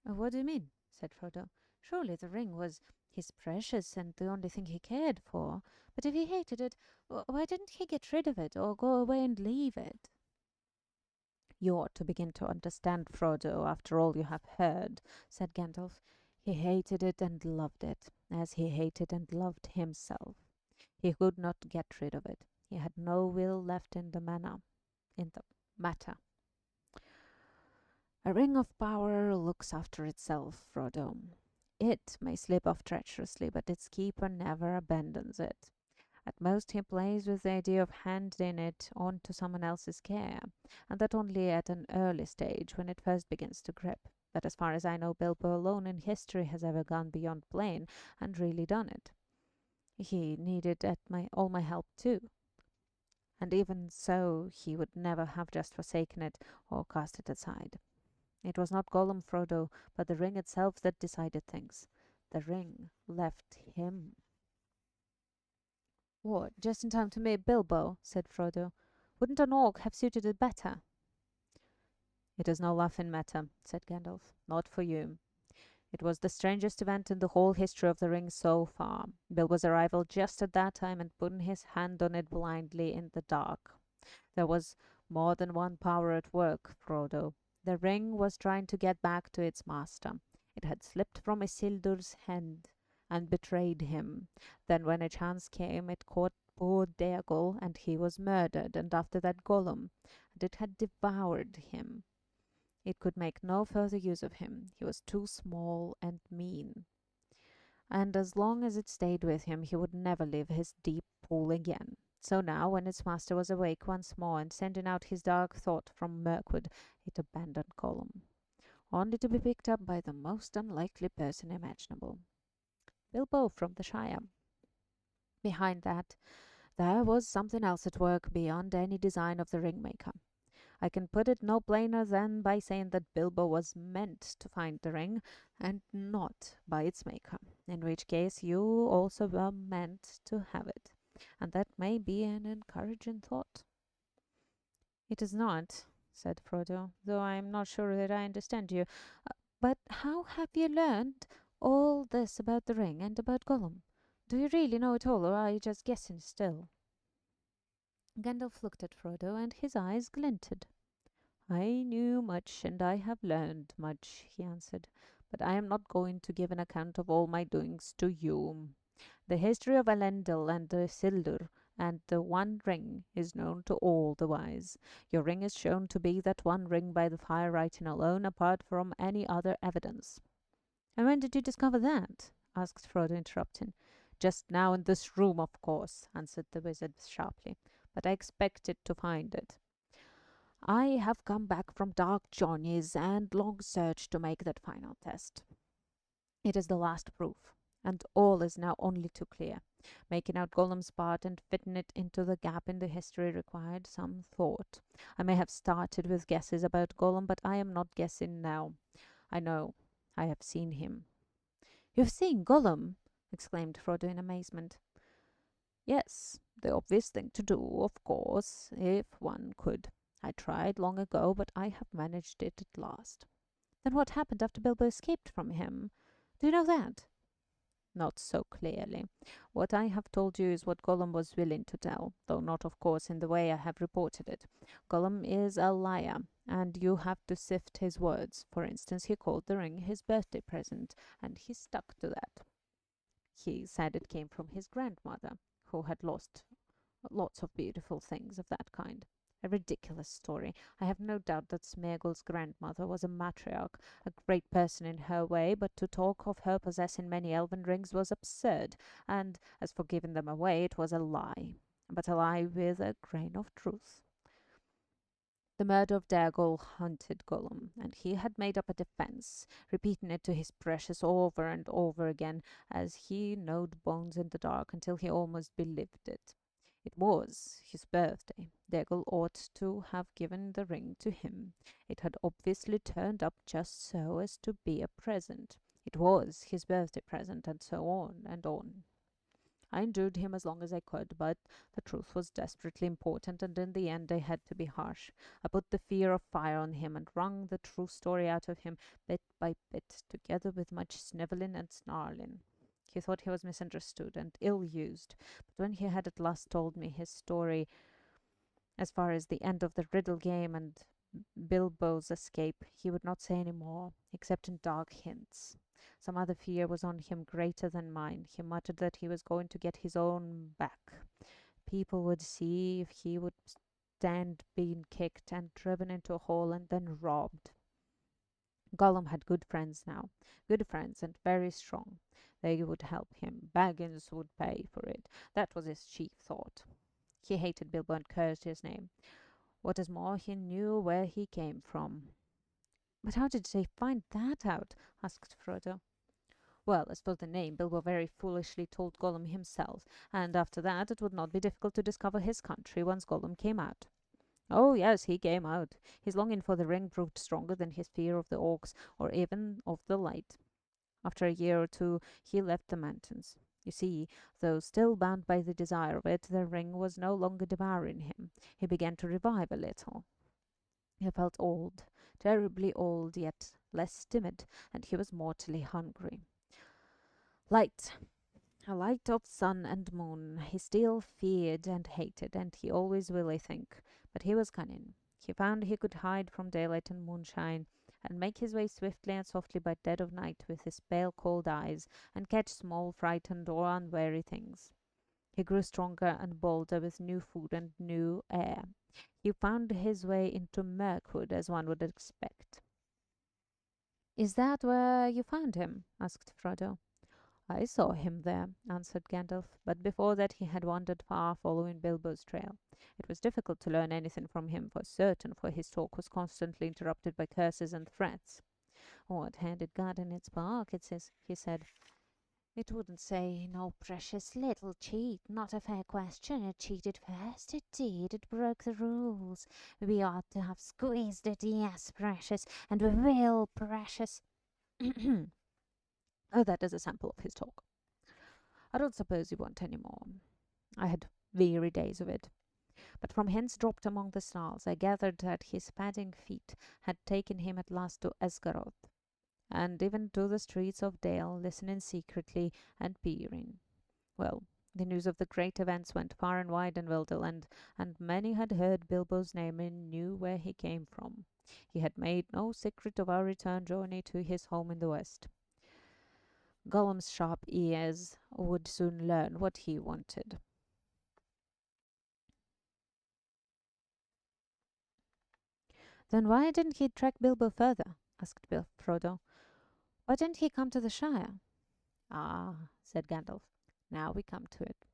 What do you mean? Said Frodo. Surely the ring was his precious and the only thing he cared for. But if he hated it, why didn't he get rid of it or go away and leave it? You ought to begin to understand Frodo after all you have heard, said Gandalf. He hated it and loved it, as he hated and loved himself. He could not get rid of it. He had no will left in the matter. A ring of power looks after itself, Frodo. It may slip off treacherously, but its keeper never abandons it. At most, he plays with the idea of handing it on to someone else's care, and that only at an early stage when it first begins to grip. But as far as I know, Bilbo alone in history has ever gone beyond playing and really done it. He needed all my help too, and even so, he would never have just forsaken it or cast it aside. It was not Gollum, Frodo, but the ring itself that decided things. The ring left him. What, just in time to meet Bilbo, said Frodo. Wouldn't an orc have suited it better? It is no laughing matter, said Gandalf. Not for you. It was the strangest event in the whole history of the ring so far. Bilbo's arrival just at that time and putting his hand on it blindly in the dark. There was more than one power at work, Frodo. The ring was trying to get back to its master. It had slipped from Isildur's hand and betrayed him. Then when a chance came, it caught poor Déagol, and he was murdered, and after that Gollum, and it had devoured him. It could make no further use of him. He was too small and mean. And as long as it stayed with him, he would never leave his deep pool again. So now, when its master was awake once more and sending out his dark thought from Mirkwood, it abandoned Gollum, only to be picked up by the most unlikely person imaginable. Bilbo from the Shire. Behind that, there was something else at work beyond any design of the ringmaker. I can put it no plainer than by saying that Bilbo was meant to find the ring, and not by its maker, in which case you also were meant to have it, and that may be an encouraging thought. It is not, said Frodo, though I am not sure that I understand you. But how have you learned all this about the ring and about Gollum? Do you really know it all, or are you just guessing still? Gandalf looked at Frodo, and his eyes glinted. I knew much, and I have learned much, he answered, but I am not going to give an account of all my doings to you. The history of Elendil and the Isildur and the One Ring is known to all the wise. Your ring is shown to be that one ring by the fire writing alone, apart from any other evidence. And when did you discover that? Asked Frodo, interrupting. Just now in this room, of course, answered the wizard sharply, but I expected to find it. I have come back from dark journeys and long search to make that final test. It is the last proof, and all is now only too clear. Making out Gollum's part and fitting it into the gap in the history required some thought. I may have started with guesses about Gollum, but I am not guessing now. I know. I have seen him. You've seen Gollum? Exclaimed Frodo in amazement. Yes, the obvious thing to do, of course, if one could. I tried long ago, but I have managed it at last. Then what happened after Bilbo escaped from him? Do you know that? Not so clearly. What I have told you is what Gollum was willing to tell, though not, of course, in the way I have reported it. Gollum is a liar, and you have to sift his words. For instance, he called the ring his birthday present, and he stuck to that. He said it came from his grandmother, who had lost lots of beautiful things of that kind. A ridiculous story. I have no doubt that Smeagol's grandmother was a matriarch, a great person in her way, but to talk of her possessing many elven rings was absurd, and as for giving them away, it was a lie, but a lie with a grain of truth. The murder of Déagol haunted Gollum, and he had made up a defence, repeating it to his precious over and over again, as he gnawed bones in the dark until he almost believed it. It was his birthday. Déagol ought to have given the ring to him. It had obviously turned up just so as to be a present. It was his birthday present, and so on and on. I endured him as long as I could, but the truth was desperately important, and in the end I had to be harsh. I put the fear of fire on him and wrung the true story out of him bit by bit, together with much snivelling and snarling. He thought he was misunderstood and ill-used, but when he had at last told me his story as far as the end of the riddle game and Bilbo's escape, he would not say any more, except in dark hints. Some other fear was on him greater than mine. He muttered that he was going to get his own back. People would see if he would stand being kicked and driven into a hole and then robbed. Gollum had good friends now, good friends and very strong. They would help him. Baggins would pay for it. That was his chief thought. He hated Bilbo and cursed his name. What is more, he knew where he came from. But how did they find that out? Asked Frodo. Well, as for the name, Bilbo very foolishly told Gollum himself, and after that it would not be difficult to discover his country once Gollum came out. Oh, yes, he came out. His longing for the ring proved stronger than his fear of the orcs, or even of the light. After a year or two, he left the mountains. You see, though still bound by the desire of it, the ring was no longer devouring him. He began to revive a little. He felt old, terribly old, yet less timid, and he was mortally hungry. Light, a light of sun and moon, he still feared and hated, and he always will, I think. But he was cunning. He found he could hide from daylight and moonshine, and make his way swiftly and softly by dead of night with his pale cold eyes, and catch small, frightened, or unwary things. He grew stronger and bolder with new food and new air. He found his way into Mirkwood, as one would expect. "Is that where you found him?" asked Frodo. "I saw him there," answered Gandalf, "but before that he had wandered far, following Bilbo's trail. It was difficult to learn anything from him for certain, for his talk was constantly interrupted by curses and threats. What hand it got in its pockets is, he said. It wouldn't say, 'No, precious little cheat, not a fair question. It cheated first, it did. It broke the rules. We ought to have squeezed it, yes, precious, and we will, precious.'" Oh, that is a sample of his talk. I don't suppose you want any more. I had weary days of it. But from hints dropped among the snarls, I gathered that his padding feet had taken him at last to Esgaroth, and even to the streets of Dale, listening secretly and peering. Well, the news of the great events went far and wide in Wilderland, and many had heard Bilbo's name and knew where he came from. He had made no secret of our return journey to his home in the west. Gollum's sharp ears would soon learn what he wanted. "Then why didn't he track Bilbo further?" asked Frodo. "Why didn't he come to the Shire?" "Ah," said Gandalf, "now we come to it.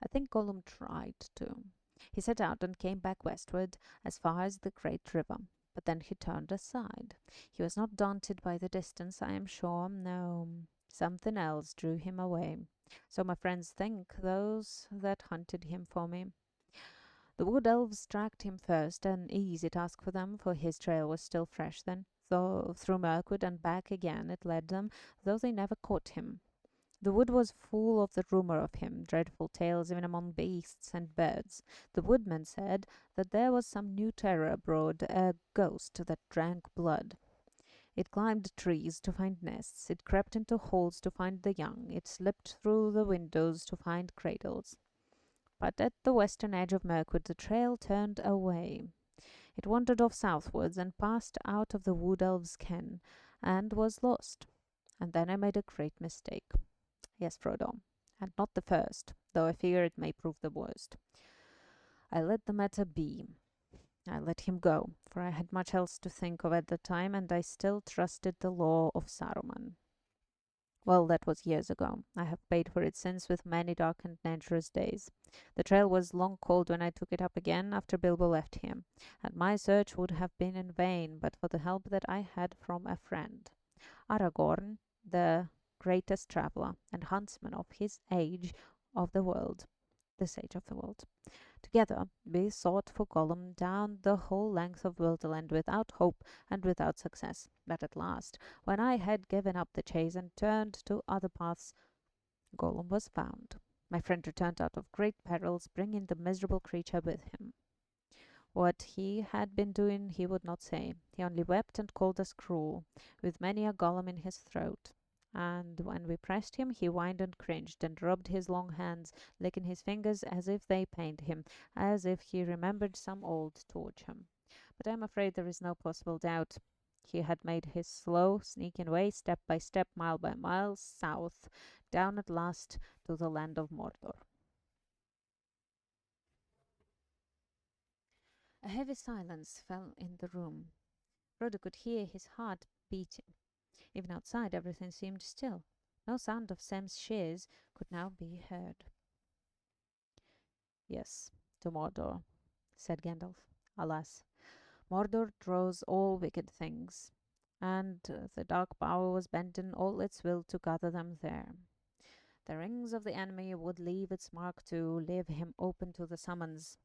I think Gollum tried to. He set out and came back westward as far as the great river, but then he turned aside. He was not daunted by the distance, I am sure. No, something else drew him away. So my friends think, those that hunted him for me. The wood elves tracked him first, an easy task for them, for his trail was still fresh then. Though through Mirkwood and back again it led them, though they never caught him. The wood was full of the rumour of him, dreadful tales even among beasts and birds. The woodmen said that there was some new terror abroad, a ghost that drank blood. It climbed trees to find nests, it crept into holes to find the young, it slipped through the windows to find cradles. But at the western edge of Mirkwood the trail turned away. It wandered off southwards and passed out of the wood elves' ken, and was lost. And then I made a great mistake. Yes, Frodo, and not the first, though I fear it may prove the worst. I let the matter be. I let him go, for I had much else to think of at the time, and I still trusted the law of Saruman. Well, that was years ago. I have paid for it since with many dark and dangerous days. The trail was long cold when I took it up again after Bilbo left here, and my search would have been in vain but for the help that I had from a friend. Aragorn, the greatest traveller and huntsman of his age of the world, this age of the world. Together we sought for Gollum down the whole length of Wilderland without hope and without success. But at last, when I had given up the chase and turned to other paths, Gollum was found. My friend returned out of great perils, bringing the miserable creature with him. What he had been doing he would not say. He only wept and called us cruel, with many a Gollum in his throat. And when we pressed him, he whined and cringed, and rubbed his long hands, licking his fingers as if they pained him, as if he remembered some old torture. But I am afraid there is no possible doubt. He had made his slow, sneaking way, step by step, mile by mile, south, down at last to the land of Mordor. A heavy silence fell in the room. Frodo could hear his heart beating. Even outside, everything seemed still. No sound of Sam's shears could now be heard. Yes, to Mordor, said Gandalf. Alas, Mordor draws all wicked things, and the Dark Power was bending all its will to gather them there. The rings of the enemy would leave its mark to leave him open to the summons,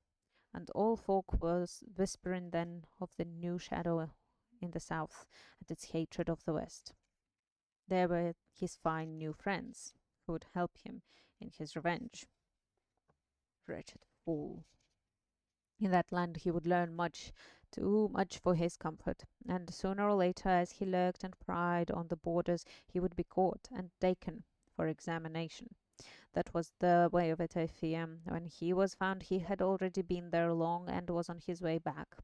and all folk was whispering then of the new shadow in the south and its hatred of the west. There were his fine new friends who would help him in his revenge. Wretched fool! In that land he would learn much, too much for his comfort, and sooner or later, as he lurked and pried on the borders, he would be caught and taken for examination. That was the way of it, I fear. When he was found, he had already been there long and was on his way back,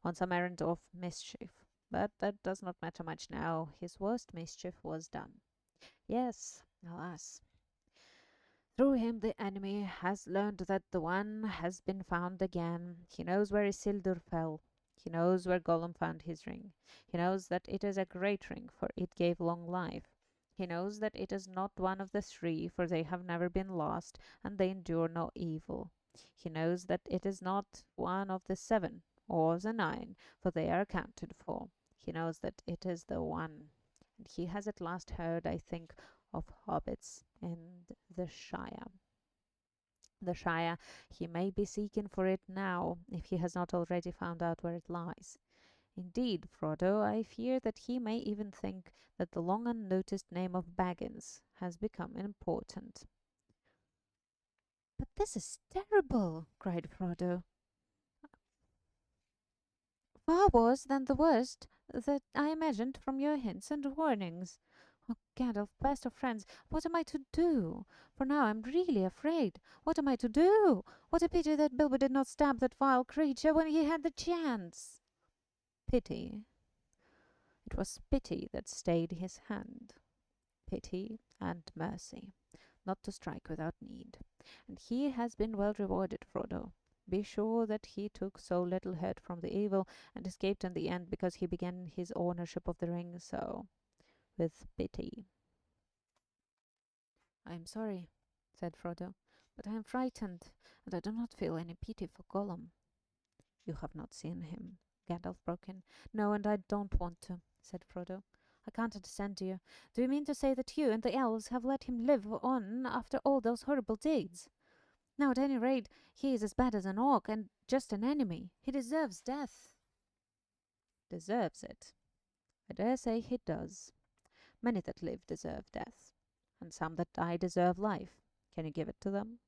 on some errand of mischief. But that does not matter much now. His worst mischief was done. Yes, alas. Through him the enemy has learned that the One has been found again. He knows where Isildur fell. He knows where Gollum found his ring. He knows that it is a great ring, for it gave long life. He knows that it is not one of the three, for they have never been lost, and they endure no evil. He knows that it is not one of the 7, or the 9, for they are accounted for. He knows that it is the One. And he has at last heard, I think, of hobbits in the Shire. The Shire, he may be seeking for it now, if he has not already found out where it lies. Indeed, Frodo, I fear that he may even think that the long unnoticed name of Baggins has become important. "But this is terrible!" cried Frodo. "Far worse than the worst that I imagined from your hints and warnings. Oh, Gandalf, best of friends, what am I to do? For now I'm really afraid. What am I to do? What a pity that Bilbo did not stab that vile creature when he had the chance." Pity. It was pity that stayed his hand. Pity and mercy. Not to strike without need. And he has been well rewarded, Frodo. Be sure that he took so little hurt from the evil and escaped in the end because he began his ownership of the ring so, with pity. "I am sorry," said Frodo, "but I am frightened, and I do not feel any pity for Gollum." "You have not seen him," Gandalf broke in. "No, and I don't want to," said Frodo. "I can't understand you. Do you mean to say that you and the elves have let him live on after all those horrible deeds? Now, at any rate, he is as bad as an orc, and just an enemy. He deserves death." "Deserves it? I dare say he does. Many that live deserve death, and some that die deserve life. Can you give it to them?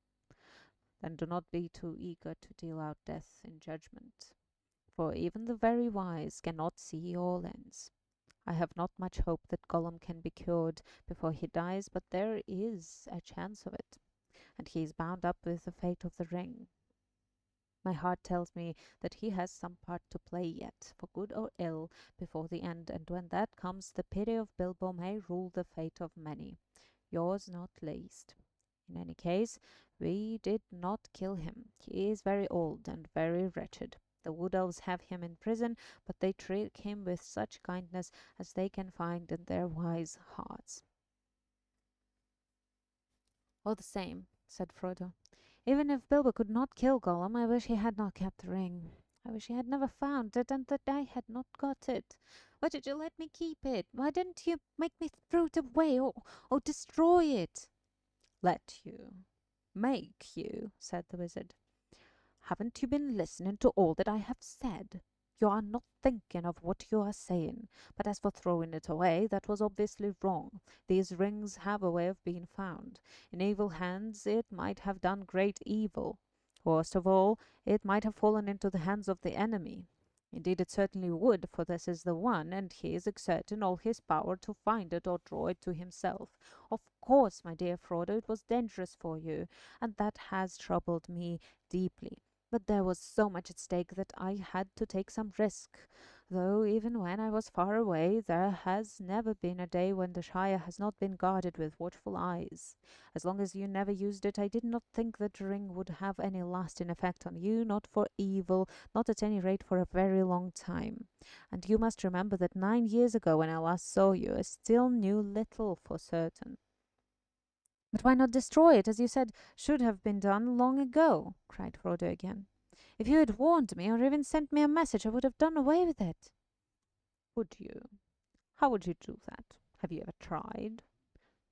Then do not be too eager to deal out death in judgment, for even the very wise cannot see all ends. I have not much hope that Gollum can be cured before he dies, but there is a chance of it, and he is bound up with the fate of the ring. My heart tells me that he has some part to play yet, for good or ill, before the end, and when that comes, the pity of Bilbo may rule the fate of many, yours not least. In any case, we did not kill him. He is very old and very wretched. The Wood Elves have him in prison, but they treat him with such kindness as they can find in their wise hearts." "All the same," said Frodo, "even if Bilbo could not kill Gollum, I wish he had not kept the ring. I wish he had never found it, and that I had not got it. Why did you let me keep it? Why didn't you make me throw it away or destroy it?" "Let you? Make you?" said the wizard. "Haven't you been listening to all that I have said? You are not thinking of what you are saying. But as for throwing it away, that was obviously wrong. These rings have a way of being found. In evil hands it might have done great evil. Worst of all, it might have fallen into the hands of the enemy. Indeed, it certainly would, for this is the one, and he is exerting all his power to find it or draw it to himself. Of course, my dear Frodo, it was dangerous for you, and that has troubled me deeply. But there was so much at stake that I had to take some risk. Though even when I was far away, there has never been a day when the Shire has not been guarded with watchful eyes. As long as you never used it, I did not think that the ring would have any lasting effect on you, not for evil, not at any rate for a very long time. And you must remember that 9 years ago, when I last saw you, I still knew little for certain. But why not destroy it, as you said should have been done long ago? Cried Frodo again. If you had warned me, or even sent me a message, I would have done away with it. Would you? How would you do that? Have you ever tried?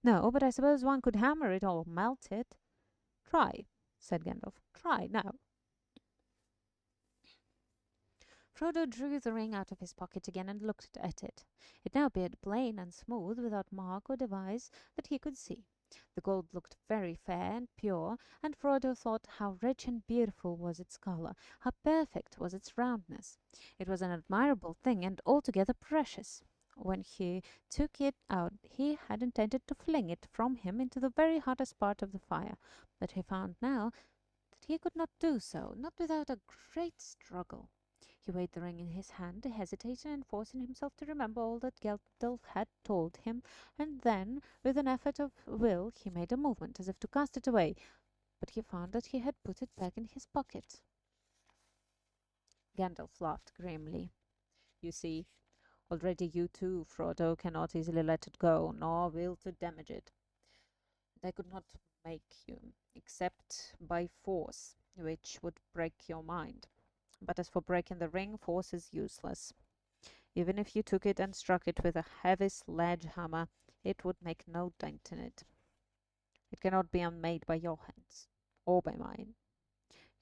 No, but I suppose one could hammer it or melt it. Try, said Gandalf. Try now. Frodo drew the ring out of his pocket again and looked at it. It now appeared plain and smooth, without mark or device that he could see. The gold looked very fair and pure, and Frodo thought how rich and beautiful was its colour, how perfect was its roundness. It was an admirable thing, and altogether precious. When he took it out, he had intended to fling it from him into the very hottest part of the fire, but he found now that he could not do so, not without a great struggle. He weighed the ring in his hand, hesitating and forcing himself to remember all that Gandalf had told him, and then, with an effort of will, he made a movement as if to cast it away, but he found that he had put it back in his pocket. Gandalf laughed grimly. You see, already you too, Frodo, cannot easily let it go, nor will to damage it. I could not make you, except by force, which would break your mind. But as for breaking the ring, force is useless. Even if you took it and struck it with a heavy sledge-hammer, it would make no dent in it. It cannot be unmade by your hands, or by mine.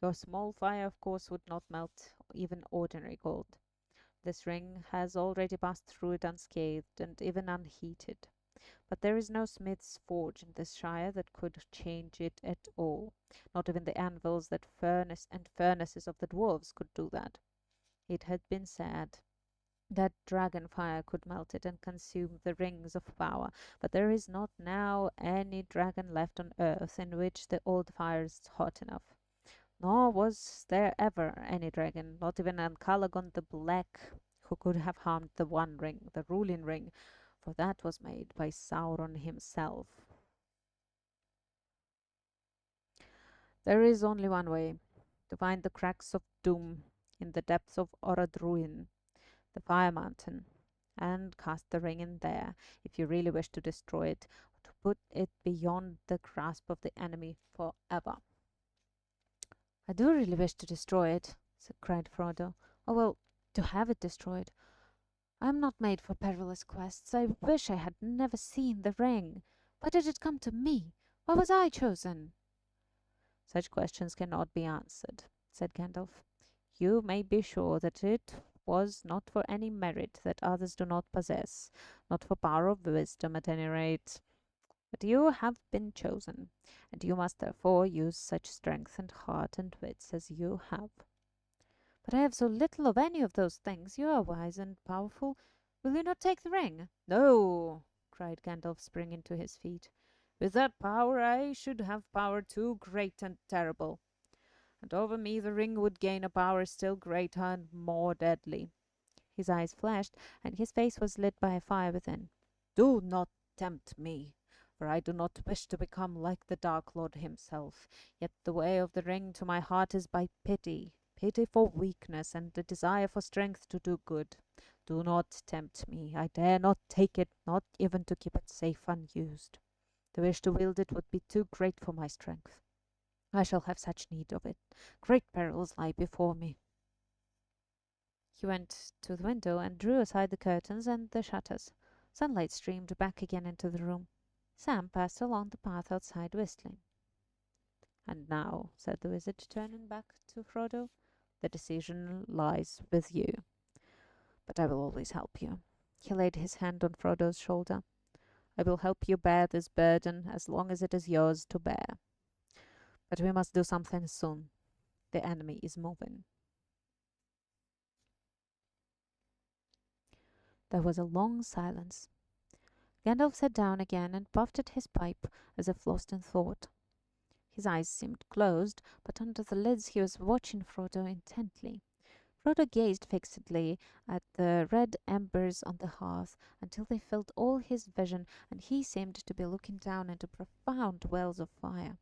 Your small fire, of course, would not melt even ordinary gold. This ring has already passed through it unscathed and even unheated. But there is no smith's forge in this shire that could change it at all. Not even the anvils that furnaces of the dwarves could do that. It had been said that dragon fire could melt it and consume the rings of power, but there is not now any dragon left on earth in which the old fire is hot enough. Nor was there ever any dragon, not even Calagon the Black, who could have harmed the One Ring, the ruling ring, for that was made by Sauron himself. There is only one way, to find the cracks of doom in the depths of Orodruin, the Fire Mountain, and cast the ring in there, if you really wish to destroy it, to put it beyond the grasp of the enemy forever. I do really wish to destroy it, cried Frodo. Oh, well, to have it destroyed. I am not made for perilous quests. I wish I had never seen the ring. Why did it come to me? Why was I chosen? Such questions cannot be answered, said Gandalf. You may be sure that it was not for any merit that others do not possess, not for power of wisdom at any rate. But you have been chosen, and you must therefore use such strength and heart and wits as you have. But I have so little of any of those things. You are wise and powerful. Will you not take the ring? No, cried Gandalf, springing to his feet. With that power I should have power too great and terrible. And over me the ring would gain a power still greater and more deadly. His eyes flashed, and his face was lit by a fire within. Do not tempt me, for I do not wish to become like the Dark Lord himself. Yet the way of the ring to my heart is by pity, pity for weakness, and the desire for strength to do good. Do not tempt me. I dare not take it, not even to keep it safe unused. The wish to wield it would be too great for my strength. I shall have such need of it. Great perils lie before me. He went to the window and drew aside the curtains and the shutters. Sunlight streamed back again into the room. Sam passed along the path outside, whistling. And now, said the wizard, turning back to Frodo, the decision lies with you. But I will always help you." He laid his hand on Frodo's shoulder. "I will help you bear this burden as long as it is yours to bear. But we must do something soon. The enemy is moving." There was a long silence. Gandalf sat down again and puffed at his pipe as if lost in thought. His eyes seemed closed, but under the lids he was watching Frodo intently. Frodo gazed fixedly at the red embers on the hearth until they filled all his vision, and he seemed to be looking down into profound wells of fire.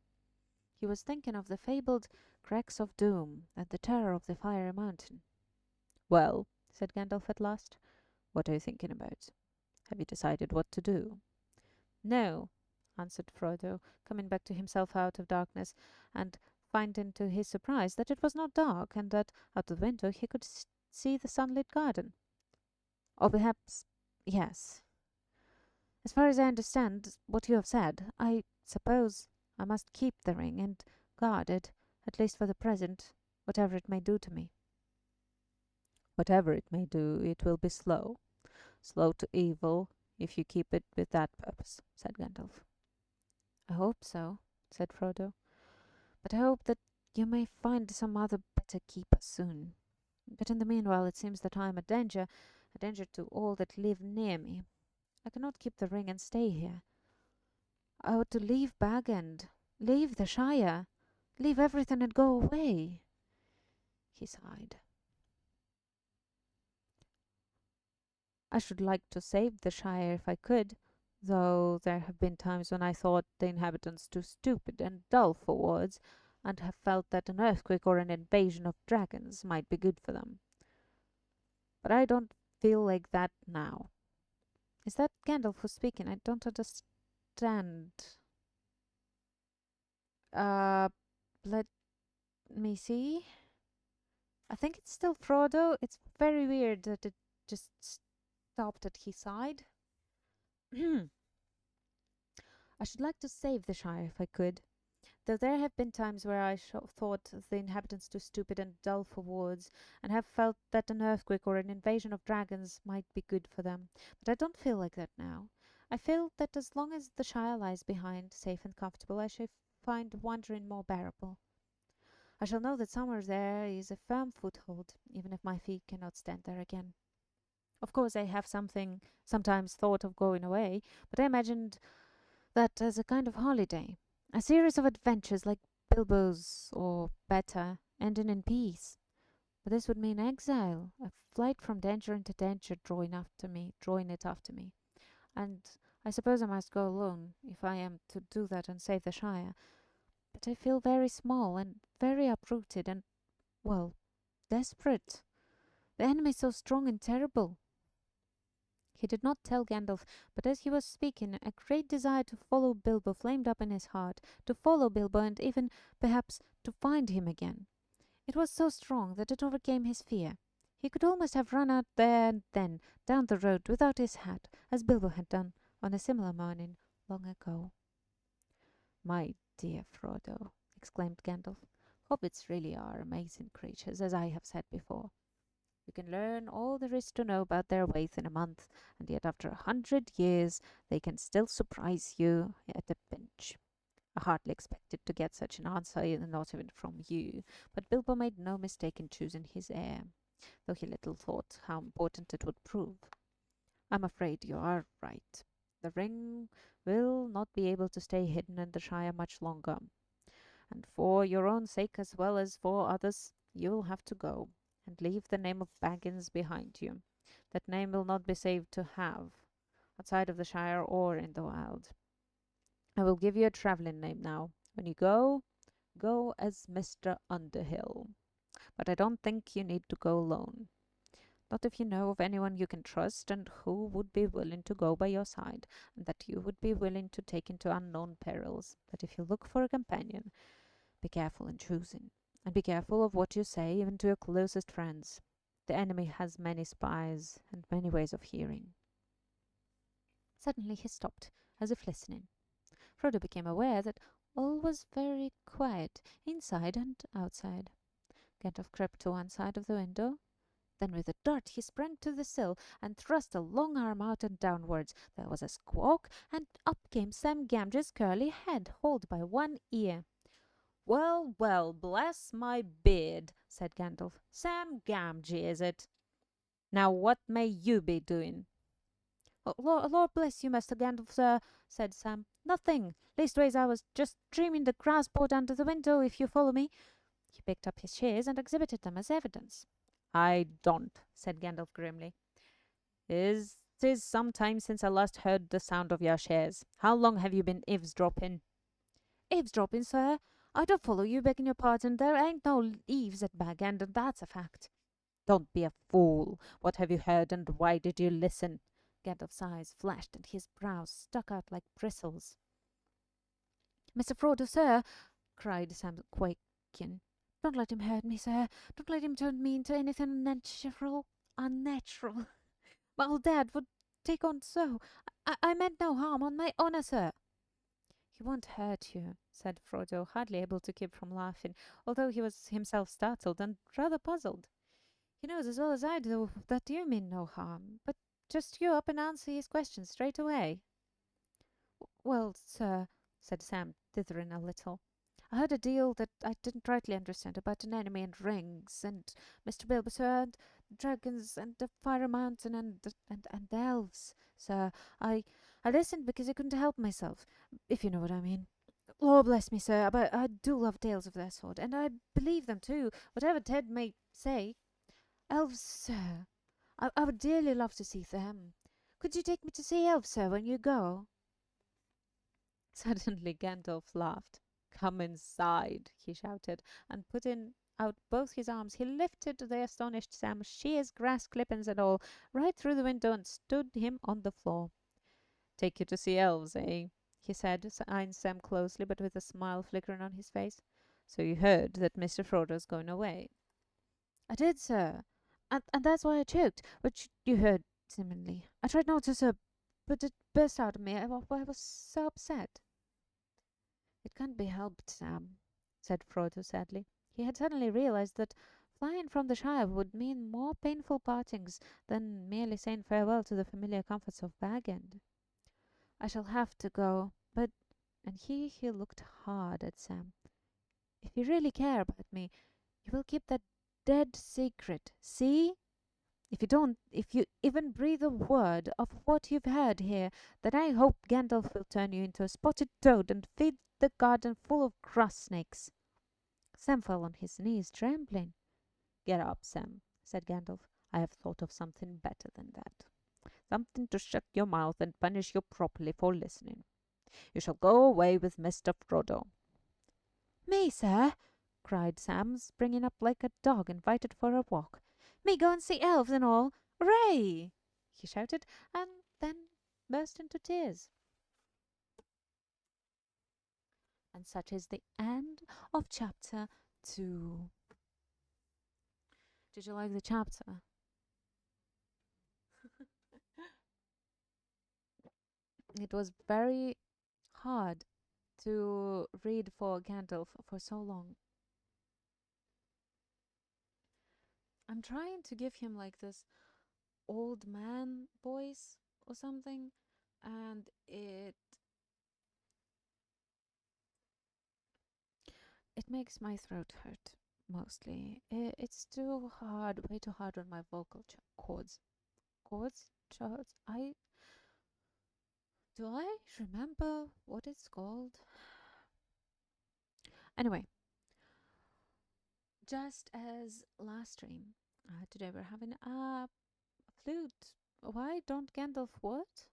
He was thinking of the fabled cracks of doom and the terror of the fiery mountain. "Well," said Gandalf at last, "what are you thinking about? Have you decided what to do?" "No," answered Frodo, coming back to himself out of darkness, and finding to his surprise that it was not dark, and that out of the window he could see the sunlit garden. "Or perhaps, yes. As far as I understand what you have said, I suppose I must keep the ring and guard it, at least for the present, whatever it may do to me." "Whatever it may do, it will be slow. Slow to evil, if you keep it with that purpose," said Gandalf. "I hope so," said Frodo. "But I hope that you may find some other better keeper soon. But in the meanwhile it seems that I am a danger to all that live near me. I cannot keep the ring and stay here. I ought to leave Bag End, leave the Shire, leave everything and go away." He sighed. "I should like to save the Shire if I could, though there have been times when I thought the inhabitants too stupid and dull for words, and have felt that an earthquake or an invasion of dragons might be good for them. But I don't feel like that now." "Is that Gandalf who's speaking? I don't understand." Let me see. I think it's still Frodo. It's very weird that it just stopped at his side. "I should like to save the Shire if I could, though there have been times where I thought the inhabitants too stupid and dull for words, and have felt that an earthquake or an invasion of dragons might be good for them. But I don't feel like that now. I feel that as long as the Shire lies behind, safe and comfortable, I shall find wandering more bearable. I shall know that somewhere there is a firm foothold, even if my feet cannot stand there again. Of course, I have sometimes thought of going away, but I imagined that as a kind of holiday, a series of adventures like Bilbo's, or better, ending in peace. But this would mean exile, a flight from danger into danger, drawing it after me. And I suppose I must go alone if I am to do that and save the Shire. But I feel very small and very uprooted and, well, desperate. The enemy is so strong and terrible." He did not tell Gandalf, but as he was speaking, a great desire to follow Bilbo flamed up in his heart, to follow Bilbo and even, perhaps, to find him again. It was so strong that it overcame his fear. He could almost have run out there and then, down the road, without his hat, as Bilbo had done on a similar morning long ago. "My dear Frodo," exclaimed Gandalf, "hobbits really are amazing creatures, as I have said before. You can learn all there is to know about their ways in a month, and yet after 100 years they can still surprise you at a pinch. I hardly expected to get such an answer, not even from you, but Bilbo made no mistake in choosing his heir, though he little thought how important it would prove. I'm afraid you are right. The ring will not be able to stay hidden in the Shire much longer, and for your own sake as well as for others, you will have to go and leave the name of Baggins behind you. That name will not be safe to have, outside of the Shire or in the wild. I will give you a travelling name now. When you go, go as Mr. Underhill. But I don't think you need to go alone. Not if you know of anyone you can trust and who would be willing to go by your side, and that you would be willing to take into unknown perils. But if you look for a companion, be careful in choosing, and be careful of what you say, even to your closest friends. The enemy has many spies and many ways of hearing." Suddenly he stopped, as if listening. Frodo became aware that all was very quiet, inside and outside. Gandalf crept to one side of the window, Then with a dart he sprang to the sill and thrust a long arm out and downwards. There was a squawk, and up came Sam Gamgee's curly head, hauled by one ear. "Well, well, bless my beard," said Gandalf. "Sam Gamgee, is it? Now what may you be doing?" "Oh, Lord bless you, Master Gandalf, sir," said Sam. "Nothing. Leastways, I was just trimming the grass board under the window, if you follow me." He picked up his shears and exhibited them as evidence. "I don't," said Gandalf grimly. "'Tis some time since I last heard the sound of your shears. How long have you been eavesdropping?" "Eavesdropping, sir? I don't follow you, begging your pardon. There ain't no eaves at Bag End, and that's a fact." "Don't be a fool. What have you heard, and why did you listen?" Gandalf's eyes flashed, and his brows stuck out like bristles. "Mr. Frodo, sir," cried Sam, quaking, "don't let him hurt me, sir. Don't let him turn me into anything unnatural. Unnatural. My old dad would take on so. I meant no harm, on my honour, sir." "He won't hurt you," said Frodo, hardly able to keep from laughing, although he was himself startled and rather puzzled. "He knows as well as I do that you mean no harm, but just you up and answer his questions straight away." "Well, sir," said Sam, dithering a little, "I heard a deal that I didn't rightly understand about an enemy and rings, and Mr. Bilbo, sir, and dragons, and the Fire Mountain, and elves, sir. I listened because I couldn't help myself, if you know what I mean. Lord bless me, sir, but I do love tales of that sort, and I believe them too, whatever Ted may say. Elves, sir. I would dearly love to see them. Could you take me to see elves, sir, when you go?" Suddenly Gandalf laughed. "Come inside," he shouted, and putting out both his arms, he lifted the astonished Sam, shears, grass clippings, and all, right through the window and stood him on the floor. "Take you to see elves, eh?" he said, eyeing Sam closely, but with a smile flickering on his face. "So you heard that Mr. Frodo's going away?" "I did, sir, and that's why I choked, which you heard, seemingly. I tried not to, sir, but it burst out of me. I was so upset." "It can't be helped, Sam," said Frodo sadly. He had suddenly realized that flying from the Shire would mean more painful partings than merely saying farewell to the familiar comforts of Bag End. "I shall have to go, but," and he looked hard at Sam, "if you really care about me, you will keep that dead secret. See? If you don't, if you even breathe a word of what you've heard here, then I hope Gandalf will turn you into a spotted toad and feed the garden full of grass snakes." Sam fell on his knees, trembling. "Get up, Sam," said Gandalf. "I have thought of something better than that. Something to shut your mouth and punish you properly for listening. You shall go away with Mr. Frodo." "Me, sir?" cried Sam, springing up like a dog invited for a walk. "Me go and see elves and all? Hooray!" he shouted, and then burst into tears. And such is the end of chapter 2. Did you like the chapter? It was very hard to read for Gandalf for so long. I'm trying to give him like this old man voice or something, and it makes my throat hurt mostly. It's too hard, way too hard on my vocal cords. Charts. Do I remember what it's called? Anyway, just as last stream, today we're having a flute. Why don't Gandalf what?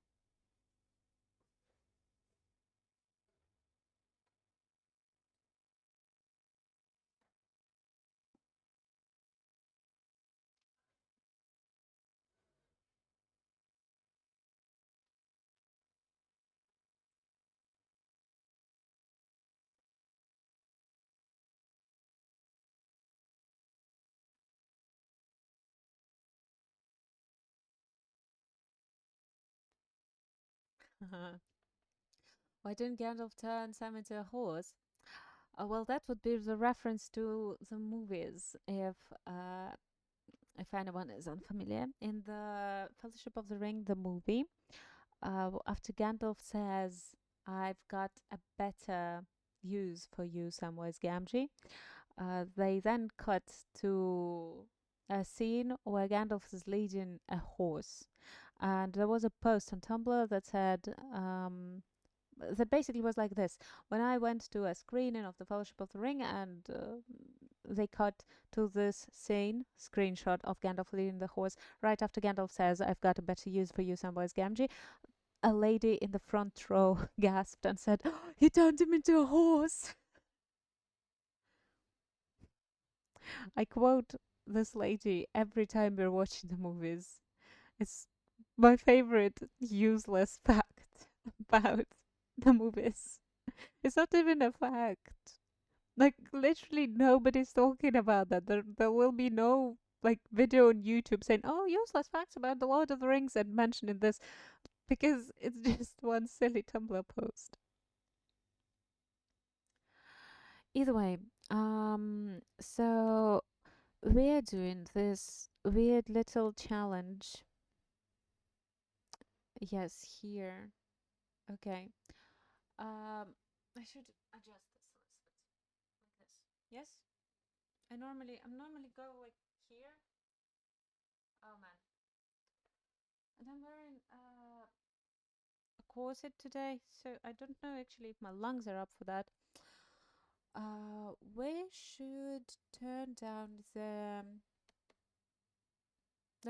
Why didn't Gandalf turn Sam into a horse? Well, that would be the reference to the movies. If if anyone is unfamiliar. In the Fellowship of the Ring, the movie, after Gandalf says, "I've got a better use for you, Samwise Gamgee," they then cut to a scene where Gandalf is leading a horse. And there was a post on Tumblr that said, that basically was like this: when I went to a screening of the Fellowship of the Ring, and they cut to this screenshot of Gandalf leading the horse right after Gandalf says, "I've got a better use for you, Samwise Gamgee," a lady in the front row gasped and said, "Oh, he turned him into a horse." I quote this lady every time we're watching the movies. It's my favorite useless fact about the movies. It's not even a fact. Like, literally nobody's talking about that. There will be no like video on YouTube saying, "Oh, useless facts about the Lord of the Rings," and mentioning this, because it's just one silly Tumblr post. Either way, so we're doing this weird little challenge. Yes, here. Okay. I should adjust this a little bit, like this. Yes. I'm normally go like here. Oh man. And I'm wearing a corset today, so I don't know actually if my lungs are up for that. We should turn down the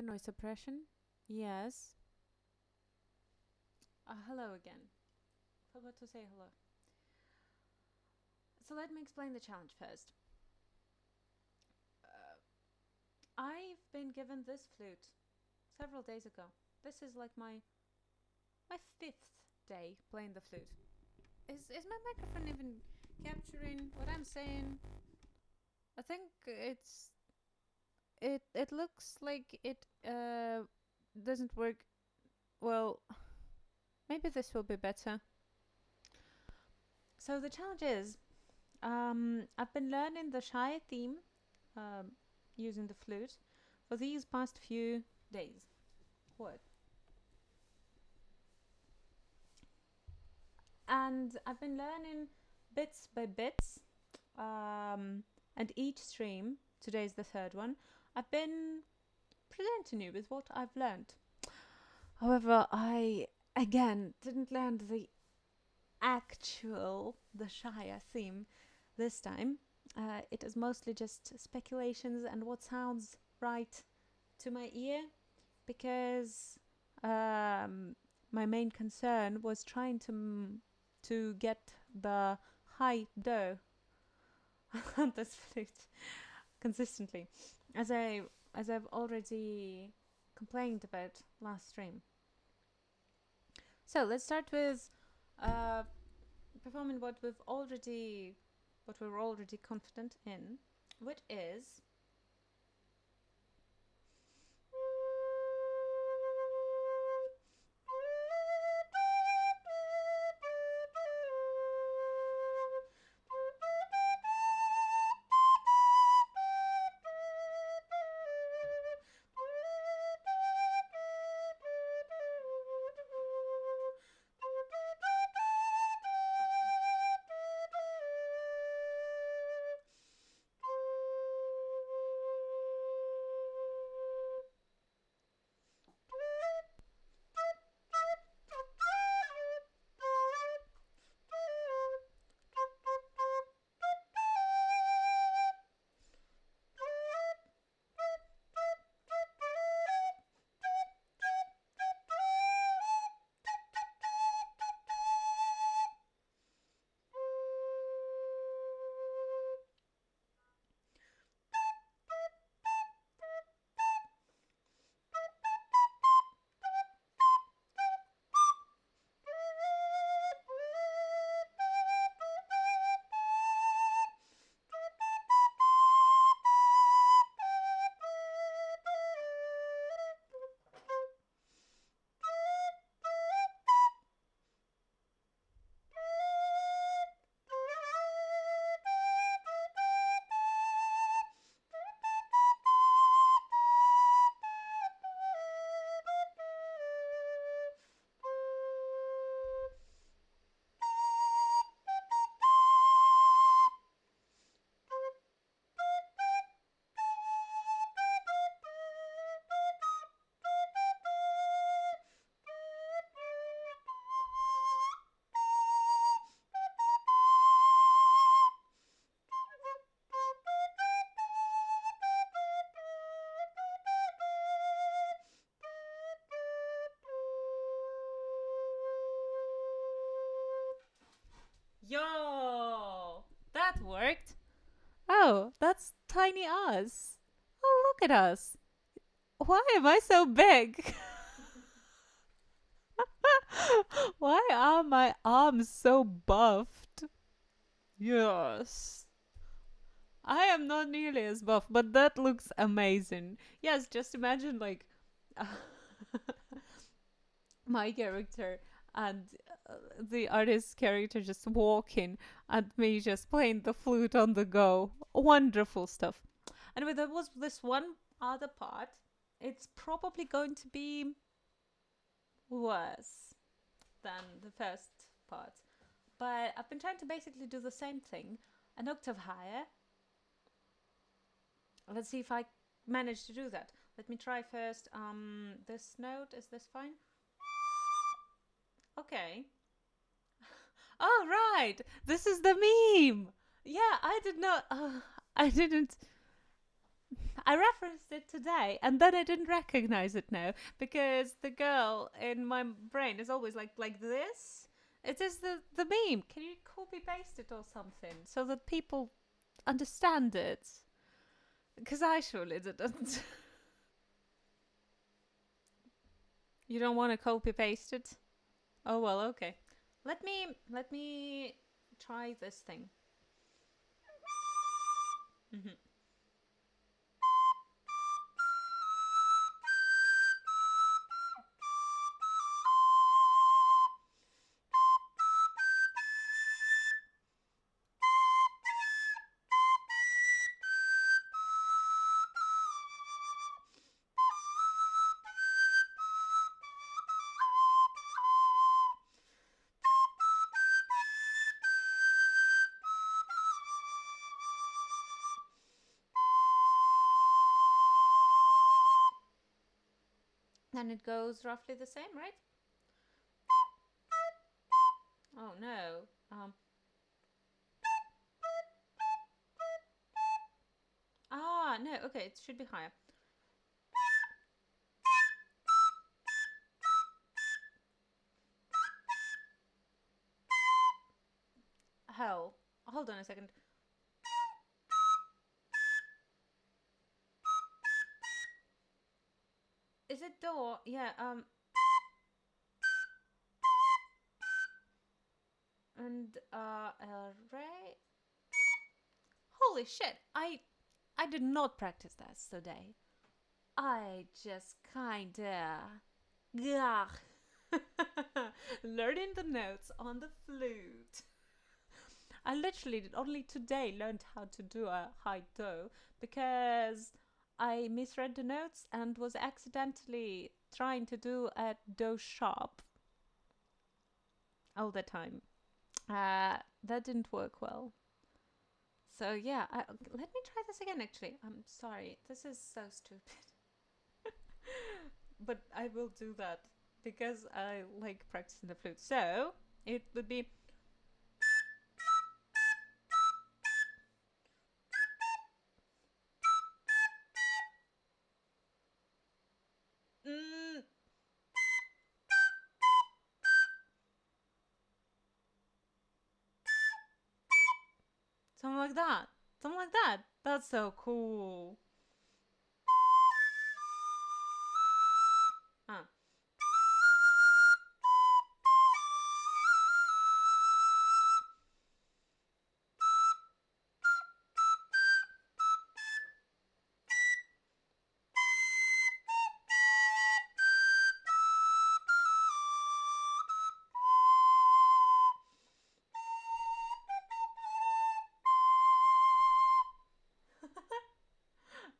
noise suppression. Yes. Hello again. Forgot to say hello. So let me explain the challenge first. I've been given this flute several days ago. This is like my fifth day playing the flute. Is my microphone even capturing what I'm saying? I think it looks like it doesn't work well. Maybe this will be better. So the challenge is, I've been learning the Shire theme um, using the flute for these past few days. What? And I've been learning bits by bits. And each stream, today's the third one, I've been presenting you with what I've learned. However, I again didn't learn the Shire theme this time. It is mostly just speculations and what sounds right to my ear, because my main concern was trying to get the high do on this flute consistently, as I've already complained about last stream. So let's start with uh, performing what we're already confident in, which is tiny us. Oh, look at us. Why am I so big? Why are my arms so buffed? Yes. I am not nearly as buff, but that looks amazing. Yes, just imagine like my character and the artist's character just walking and me just playing the flute on the go. Wonderful stuff. Anyway, there was this one other part. It's probably going to be worse than the first part. But I've been trying to basically do the same thing, an octave higher. Let's see if I manage to do that. Let me try first. This note, is this fine? Okay. Oh, right. This is the meme. Yeah, I did not. I didn't. I referenced it today, and then I didn't recognize it now because the girl in my brain is always like this. It is the meme. Can you copy paste it or something so that people understand it? Because I surely didn't. You don't want to copy paste it? Oh well, okay. Let me try this thing. Mm-hmm. Then it goes roughly the same, right? Oh no. No. Okay, it should be higher. Hell. Hold on a second. Is it do? Yeah. And Ray. Holy shit! I did not practice that today. I just kinda. Gah. Learning the notes on the flute. I literally only today learned how to do a high do because I misread the notes and was accidentally trying to do a do sharp all the time. That didn't work well. So yeah, let me try this again. Actually, I'm sorry. This is so stupid, but I will do that because I like practicing the flute. So it would be. Mm, something like that. Something like that. That's so cool. Ah.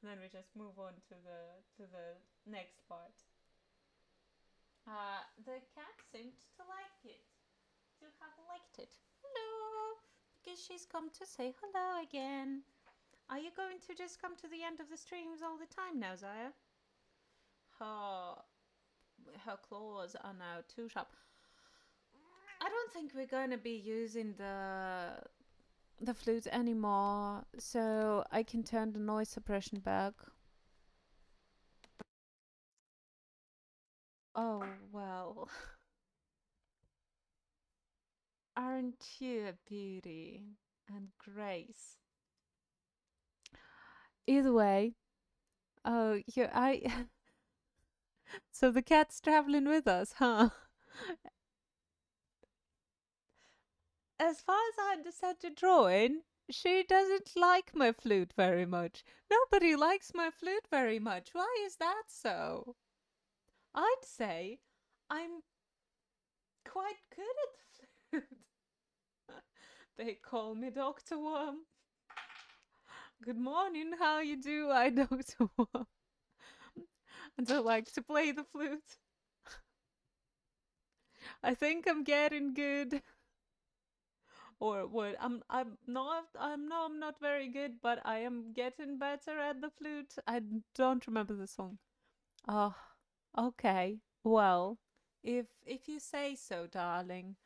Then we just move on to the next part. The cat seemed to like it. To have liked it. Hello, because she's come to say hello again. Are you going to just come to the end of the streams all the time now, Zaya? Her her claws are now too sharp. I don't think we're going to be using the flute anymore, so I can turn the noise suppression back. Oh, well. Aren't you a beauty and grace? Either way, oh, you, I. So the cat's traveling with us, huh? As far as I understand the drawing, she doesn't like my flute very much. Nobody likes my flute very much. Why is that so? I'd say I'm quite good at the flute. They call me Dr. Worm. Good morning, how you do? I Dr. Worm. And I like to play the flute. I think I'm getting good. Or what? I'm not very good, but I am getting better at the flute. I don't remember the song. Oh, okay. Well, if you say so, darling.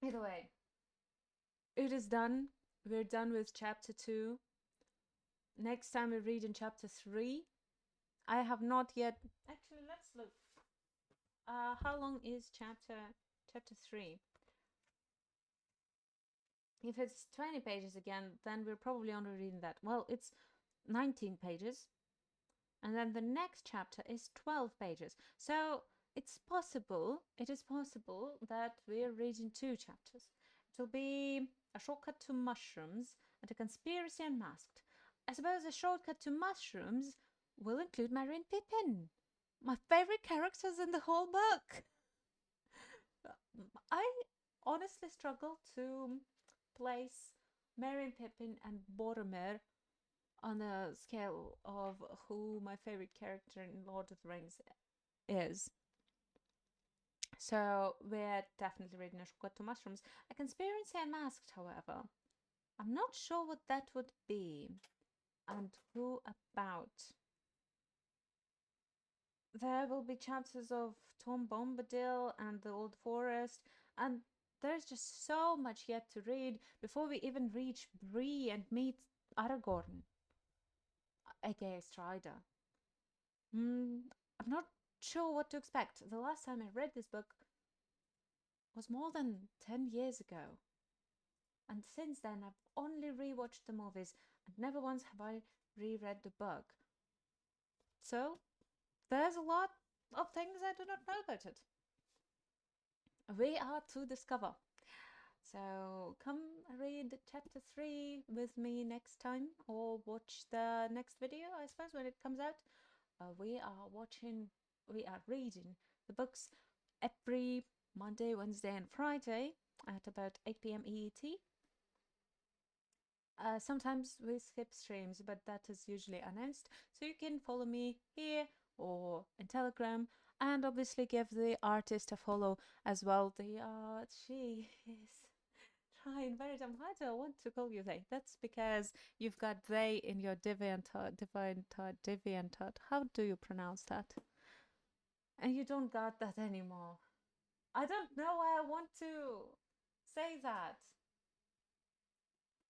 Either way, it is done. We're done with chapter 2. Next time we read in chapter 3. I have not yet. Actually, let's look. How long is chapter 3? If it's 20 pages again, then we're probably only reading that. Well, it's 19 pages, and then the next chapter is 12 pages. So it is possible that we're reading 2 chapters. It will be A Shortcut to Mushrooms and A Conspiracy Unmasked. I suppose A Shortcut to Mushrooms will include Merry and Pippin, my favorite characters in the whole book. I honestly struggle to place Merry and Pippin and Boromir on a scale of who my favorite character in Lord of the Rings is. So we're definitely reading A Shortcut to Mushrooms. A Conspiracy Unmasked, however, I'm not sure what that would be and who about. There will be chapters of Tom Bombadil and the Old Forest, and there's just so much yet to read before we even reach Bree and meet Aragorn, aka Strider. I'm not sure what to expect. The last time I read this book was more than 10 years ago. And since then, I've only rewatched the movies and never once have I reread the book. So, there's a lot of things I do not know about it. We are to discover. So, come read chapter 3 with me next time or watch the next video, I suppose, when it comes out. We are reading the books every Monday, Wednesday, and Friday at about 8 p.m. EET. Sometimes we skip streams, but that is usually announced. So you can follow me here or in Telegram, and obviously give the artist a follow as well. She is trying very damn hard. I want to call you they. That's because you've got they in your DeviantArt. How do you pronounce that? And you don't got that anymore. I don't know why I want to say that.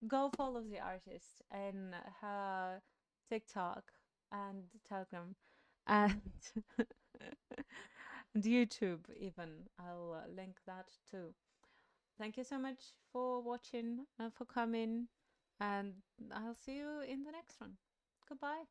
Go follow the artist in her TikTok and Telegram and and YouTube even. I'll link that too. Thank you so much for watching and for coming, and I'll see you in the next one. Goodbye.